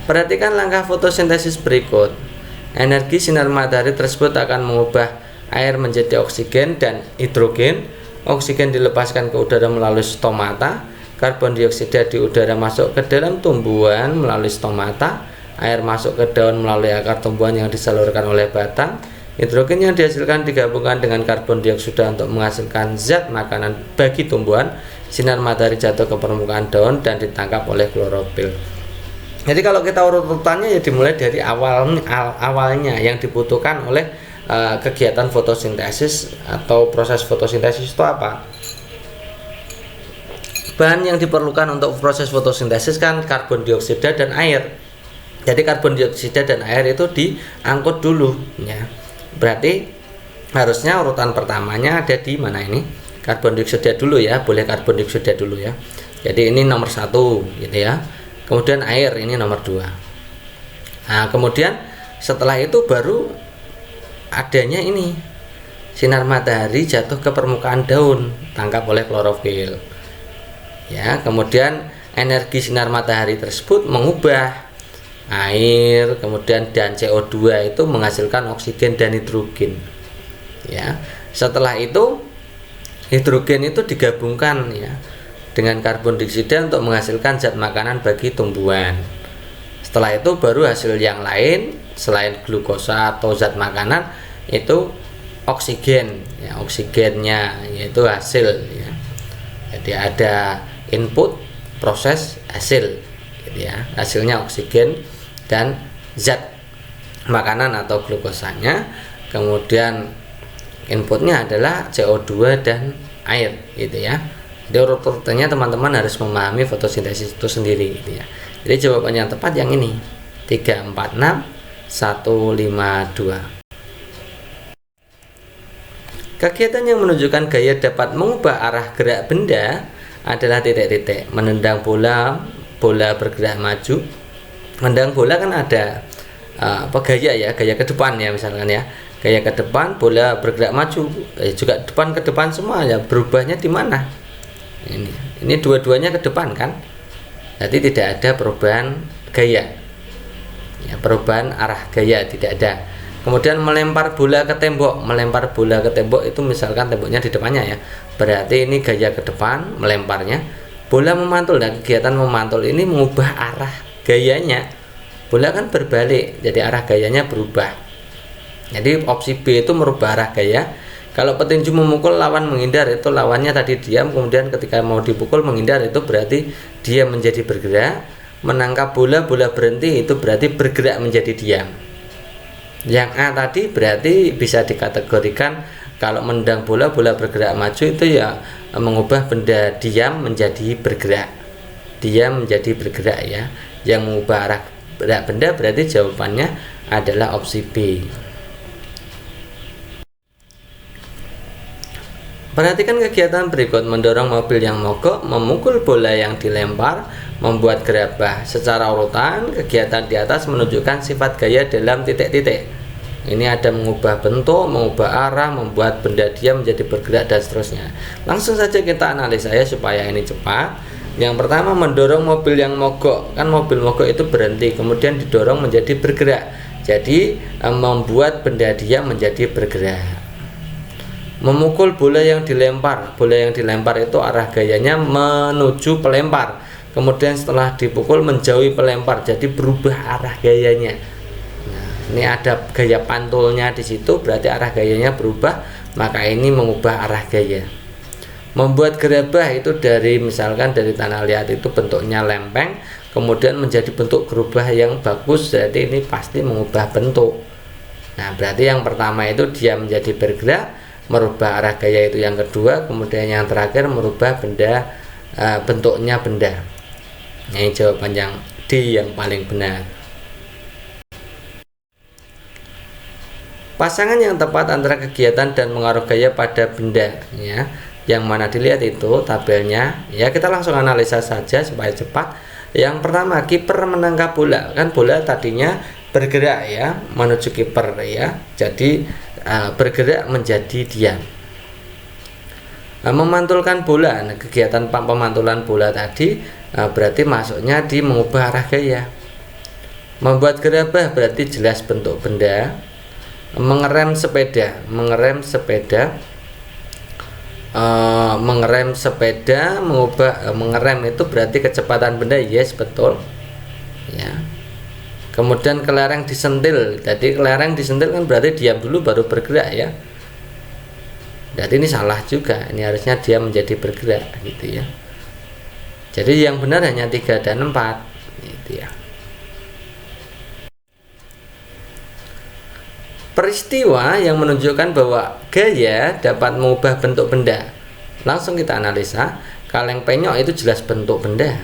Perhatikan langkah fotosintesis berikut. Energi sinar matahari tersebut akan mengubah air menjadi oksigen dan hidrogen. Oksigen dilepaskan ke udara melalui stomata. Karbon dioksida di udara masuk ke dalam tumbuhan melalui stomata. Air masuk ke daun melalui akar tumbuhan yang disalurkan oleh batang. Hidrogen yang dihasilkan digabungkan dengan karbon dioksida untuk menghasilkan zat makanan bagi tumbuhan. Sinar matahari jatuh ke permukaan daun dan ditangkap oleh klorofil. Jadi kalau kita urutannya ya dimulai dari awalnya yang dibutuhkan oleh kegiatan fotosintesis atau proses fotosintesis itu apa? Bahan yang diperlukan untuk proses fotosintesis kan karbon dioksida dan air. Jadi karbon dioksida dan air itu diangkut dulu ya. Berarti harusnya urutan pertamanya ada di mana ini? Karbon dioksida dulu ya, boleh karbon dioksida dulu ya. Jadi ini nomor 1 gitu ya. Kemudian air ini nomor 2. Nah, kemudian setelah itu baru adanya ini sinar matahari jatuh ke permukaan daun, tangkap oleh klorofil. Ya, kemudian energi sinar matahari tersebut mengubah air, kemudian dan CO2 itu menghasilkan oksigen dan hidrogen. Ya, setelah itu hidrogen itu digabungkan ya dengan karbon dioksida untuk menghasilkan zat makanan bagi tumbuhan. Setelah itu baru hasil yang lain selain glukosa atau zat makanan itu oksigen ya, oksigennya yaitu hasil ya. Jadi ada input, proses, hasil gitu ya. Hasilnya oksigen dan zat makanan atau glukosanya. Kemudian inputnya adalah CO2 dan air gitu ya. Jadi urut-urutannya teman-teman harus memahami fotosintesis itu sendiri gitu ya. Jadi jawaban yang tepat yang ini 3, 4, 6, 1, 5, 2. Kegiatan yang menunjukkan gaya dapat mengubah arah gerak benda adalah titik-titik. Menendang bola, bola bergerak maju. Menendang bola kan ada gaya ya, gaya ke depan ya misalkan ya. Gaya ke depan, bola bergerak maju, juga depan ke depan semua ya. Berubahnya di mana? Ini dua-duanya ke depan kan, jadi tidak ada perubahan gaya ya, perubahan arah gaya tidak ada. Kemudian melempar bola ke tembok, melempar bola ke tembok itu misalkan temboknya di depannya ya, berarti ini gaya ke depan melemparnya. Bola memantul, dan kegiatan memantul ini mengubah arah gayanya. Bola kan berbalik, jadi arah gayanya berubah. Jadi opsi B itu merubah arah gaya. Kalau petinju memukul, lawan menghindar, itu lawannya tadi diam, kemudian ketika mau dipukul menghindar, itu berarti dia menjadi bergerak. Menangkap bola, bola berhenti, itu berarti bergerak menjadi diam. Yang A tadi berarti bisa dikategorikan kalau menendang bola, bola bergerak maju, itu ya mengubah benda diam menjadi bergerak. Diam menjadi bergerak ya. Yang mengubah arah gerak benda berarti jawabannya adalah opsi B. Perhatikan kegiatan berikut: mendorong mobil yang mogok, memukul bola yang dilempar, membuat gerabah. Secara urutan, kegiatan di atas menunjukkan sifat gaya dalam titik-titik. Ini ada mengubah bentuk, mengubah arah, membuat benda diam menjadi bergerak, dan seterusnya. Langsung saja kita analisa ya supaya ini cepat. Yang pertama, mendorong mobil yang mogok. Kan mobil mogok itu berhenti, kemudian didorong menjadi bergerak. Jadi membuat benda diam menjadi bergerak. Memukul bola yang dilempar. Bola yang dilempar itu arah gayanya menuju pelempar. Kemudian setelah dipukul menjauhi pelempar, jadi berubah arah gayanya. Nah, ini ada gaya pantulnya di situ, berarti arah gayanya berubah, maka ini mengubah arah gaya. Membuat gerabah itu dari misalkan dari tanah liat itu bentuknya lempeng, kemudian menjadi bentuk gerabah yang bagus, jadi ini pasti mengubah bentuk. Nah, berarti yang pertama itu dia menjadi bergerak, merubah arah gaya itu yang kedua, kemudian yang terakhir merubah benda bentuknya benda. Ini jawaban yang D yang paling benar. Pasangan yang tepat antara kegiatan dan pengaruh gaya pada benda ya, yang mana dilihat itu tabelnya ya, kita langsung analisa saja supaya cepat. Yang pertama, kiper menangkap bola. Kan bola tadinya bergerak ya menuju kiper ya, jadi bergerak menjadi diam. Memantulkan bola. Nah, kegiatan pemantulan bola tadi berarti masuknya di mengubah arah gaya. Membuat gerabah berarti jelas bentuk benda. Mengerem sepeda, mengerem sepeda mengubah mengerem itu berarti kecepatan benda, yes betul ya. Kemudian kelereng disentil, jadi kelereng disentil kan berarti diam dulu baru bergerak ya. Jadi ini salah juga, ini harusnya dia menjadi bergerak gitu ya. Jadi yang benar hanya 3 dan 4 gitu ya. peristiwa yang menunjukkan bahwa gaya dapat mengubah bentuk benda. Langsung kita analisa. Kaleng penyok itu jelas bentuk benda.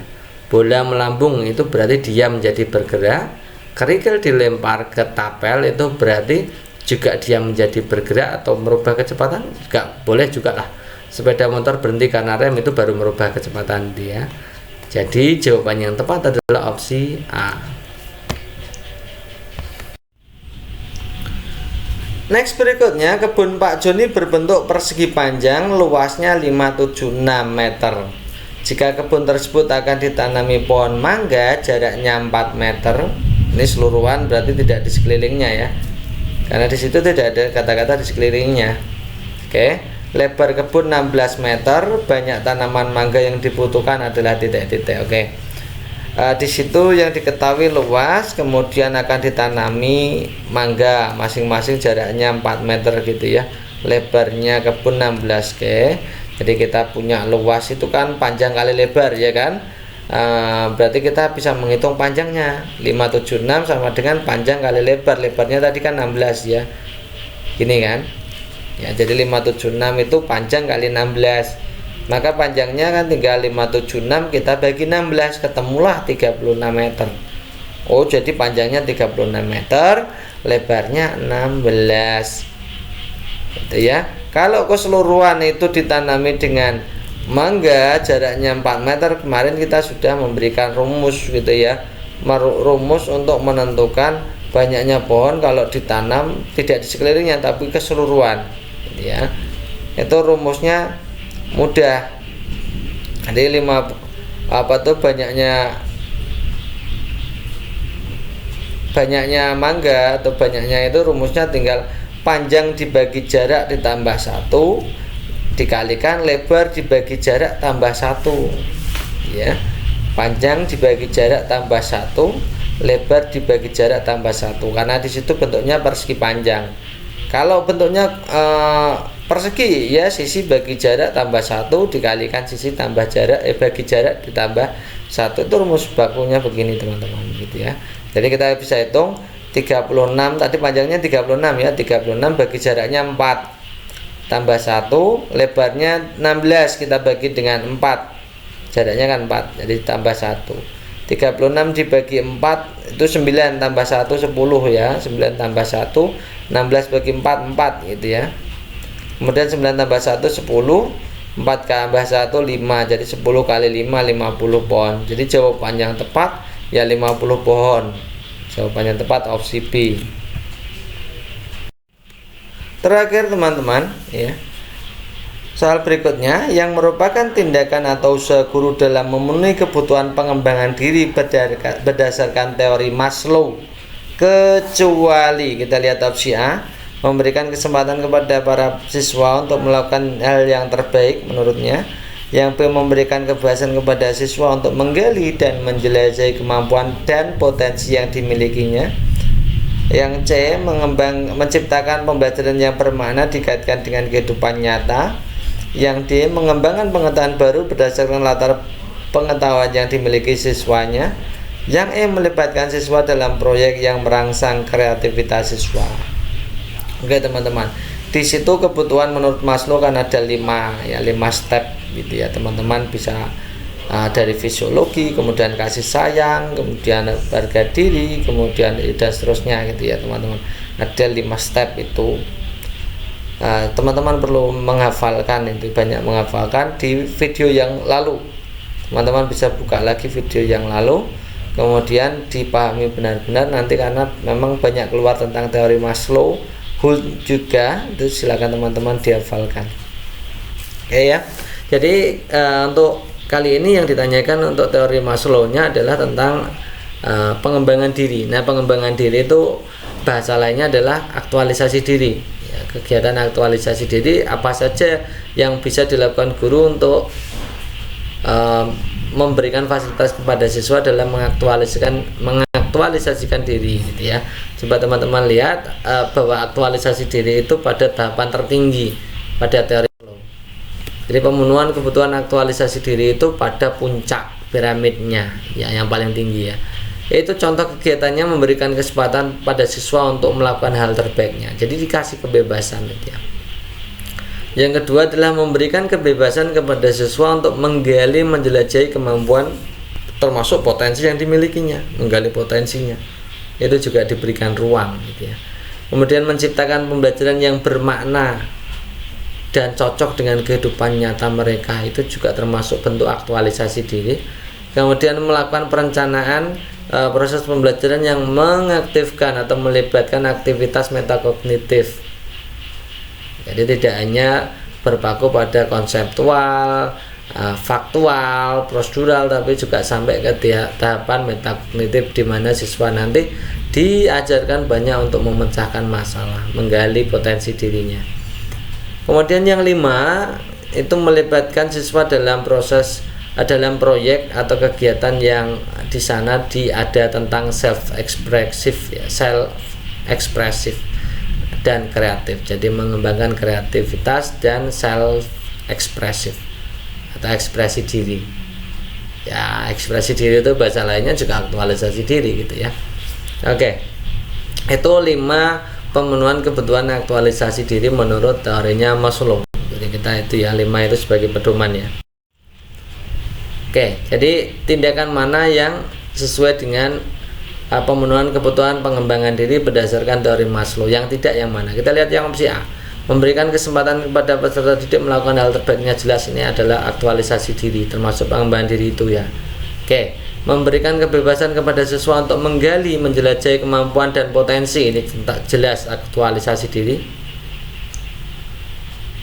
Bola melambung itu berarti dia menjadi bergerak. Kerikil dilempar ke tapel itu berarti juga dia menjadi bergerak atau merubah kecepatan. Juga boleh juga lah. Sepeda motor berhenti karena rem itu baru merubah kecepatan dia. Jadi jawaban yang tepat adalah opsi A. Next berikutnya, kebun Pak Joni berbentuk persegi panjang, luasnya 576 meter. Jika kebun tersebut akan ditanami pohon mangga, jaraknya 4 meter. Ini seluruhan berarti tidak di sekelilingnya ya. Karena di situ tidak ada kata-kata di sekelilingnya. Oke, lebar kebun 16 meter, banyak tanaman mangga yang dibutuhkan adalah titik-titik. Oke. Di situ yang diketahui luas, kemudian akan ditanami mangga masing-masing jaraknya 4 meter gitu ya. Lebarnya kebun 16 Jadi kita punya luas itu kan panjang kali lebar ya kan. Berarti kita bisa menghitung panjangnya 576 sama dengan panjang kali lebar. Lebarnya tadi kan 16 ya. Gini kan. Ya, jadi 576 itu panjang kali 16. Maka panjangnya kan tinggal 576 kita bagi 16, ketemulah 36 meter. Oh, jadi panjangnya 36 meter, lebarnya 16. Gitu ya. Kalau keseluruhan itu ditanami dengan mangga jaraknya 4 meter, kemarin kita sudah memberikan rumus gitu ya. Rumus untuk menentukan banyaknya pohon kalau ditanam tidak di sekelilingnya tapi keseluruhan gitu ya. Itu rumusnya mudah. Jadi banyaknya mangga atau banyaknya itu rumusnya tinggal panjang dibagi jarak ditambah 1 dikalikan lebar dibagi jarak tambah 1 ya. Panjang dibagi jarak tambah 1, lebar dibagi jarak tambah 1, karena di situ bentuknya persegi panjang. Kalau bentuknya persegi ya, sisi bagi jarak tambah 1 dikalikan sisi tambah jarak bagi jarak ditambah 1. Itu rumus bakunya begini teman-teman gitu ya. Jadi kita bisa hitung 36, tadi panjangnya 36 ya. 36 bagi jaraknya 4 tambah 1, lebarnya 16 kita bagi dengan 4. Jaraknya kan 4, jadi tambah 1. 36 dibagi 4 itu 9 tambah 1 10 ya. 9 tambah 1 16 bagi 4 4 gitu ya. Kemudian 9 tambah 1 10, 4 tambah 1 5. Jadi 10 kali 5 50 pohon. Jadi jawaban yang tepat ya 50 pohon. Jawaban yang tepat opsi B. Terakhir teman-teman ya. Soal berikutnya, yang merupakan tindakan atau usaha guru dalam memenuhi kebutuhan pengembangan diri berdasarkan teori Maslow, kecuali kita lihat opsi A, memberikan kesempatan kepada para siswa untuk melakukan hal yang terbaik menurutnya. Yang B, memberikan kebebasan kepada siswa untuk menggali dan menjelajahi kemampuan dan potensi yang dimilikinya. Yang C, menciptakan pembelajaran yang bermakna dikaitkan dengan kehidupan nyata. Yang D, mengembangkan pengetahuan baru berdasarkan latar pengetahuan yang dimiliki siswanya. Yang E, melibatkan siswa dalam proyek yang merangsang kreativitas siswa. Oke teman-teman, di situ kebutuhan menurut Maslow kan ada 5 step gitu ya. Teman-teman bisa dari fisiologi, kemudian kasih sayang, kemudian harga diri, kemudian dan seterusnya gitu ya teman-teman. Ada 5 step itu. Teman-teman perlu menghafalkan, itu banyak menghafalkan di video yang lalu. Teman-teman bisa buka lagi video yang lalu, kemudian dipahami benar-benar nanti, karena memang banyak keluar tentang teori Maslow, Holt juga, itu silakan teman-teman dihafalkan. Oke ya. Jadi untuk kali ini yang ditanyakan untuk teori Maslow-nya adalah tentang pengembangan diri. Nah, pengembangan diri itu bahasa lainnya adalah aktualisasi diri. Kegiatan aktualisasi diri apa saja yang bisa dilakukan guru untuk memberikan fasilitas kepada siswa dalam mengaktualisasikan diri gitu ya. Coba teman-teman lihat bahwa aktualisasi diri itu pada tahapan tertinggi pada teori Maslow. Jadi pemenuhan kebutuhan aktualisasi diri itu pada puncak piramidnya ya, yang paling tinggi ya. Yaitu contoh kegiatannya memberikan kesempatan pada siswa untuk melakukan hal terbaiknya. Jadi dikasih kebebasan gitu ya. Yang kedua adalah memberikan kebebasan kepada siswa untuk menggali, menjelajahi kemampuan termasuk potensi yang dimilikinya, menggali potensinya. Itu juga diberikan ruang gitu ya. Kemudian menciptakan pembelajaran yang bermakna dan cocok dengan kehidupan nyata mereka, itu juga termasuk bentuk aktualisasi diri. Kemudian melakukan perencanaan proses pembelajaran yang mengaktifkan atau melibatkan aktivitas metakognitif. Jadi tidak hanya berpaku pada konseptual, faktual, prosedural, tapi juga sampai ke tahapan metakognitif di mana siswa nanti diajarkan banyak untuk memecahkan masalah, menggali potensi dirinya. Kemudian yang 5 itu melibatkan siswa dalam proyek atau kegiatan yang di sana ada tentang self ekspresif dan kreatif. Jadi mengembangkan kreativitas dan self ekspresif atau ekspresi diri. Ya, ekspresi diri itu bahasa lainnya juga aktualisasi diri gitu ya. Oke. Itu 5 pemenuhan kebutuhan aktualisasi diri menurut teorinya Maslow. Jadi kita itu ya 5 itu sebagai pedoman ya. Oke, jadi tindakan mana yang sesuai dengan pemenuhan kebutuhan pengembangan diri berdasarkan teori Maslow, yang tidak yang mana? Kita lihat yang opsi A. Memberikan kesempatan kepada peserta didik melakukan hal terbaiknya, jelas ini adalah aktualisasi diri, termasuk pengembangan diri itu ya. Oke, memberikan kebebasan kepada siswa untuk menggali, menjelajahi kemampuan dan potensi, ini jelas aktualisasi diri.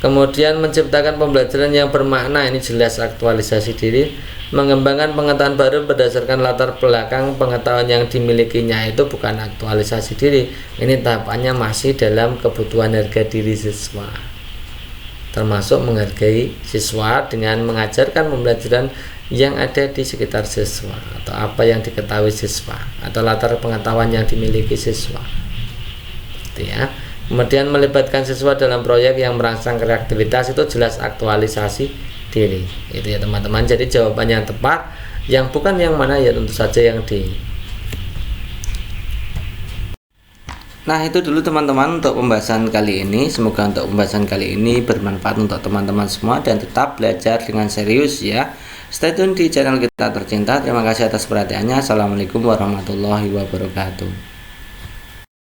Kemudian menciptakan pembelajaran yang bermakna, ini jelas aktualisasi diri. Mengembangkan pengetahuan baru berdasarkan latar belakang pengetahuan yang dimilikinya, itu bukan aktualisasi diri. Ini tahapannya masih dalam kebutuhan harga diri siswa, termasuk menghargai siswa dengan mengajarkan pembelajaran yang ada di sekitar siswa atau apa yang diketahui siswa atau latar pengetahuan yang dimiliki siswa gitu ya. Kemudian melibatkan siswa dalam proyek yang merangsang kreativitas, itu jelas aktualisasi diri. Itu ya teman-teman. Jadi jawaban yang tepat, yang bukan yang mana ya tentu saja yang D. Nah, itu dulu teman-teman untuk pembahasan kali ini. Semoga untuk pembahasan kali ini bermanfaat untuk teman-teman semua dan tetap belajar dengan serius ya. Stay tune di channel kita tercinta. Terima kasih atas perhatiannya. Assalamualaikum warahmatullahi wabarakatuh.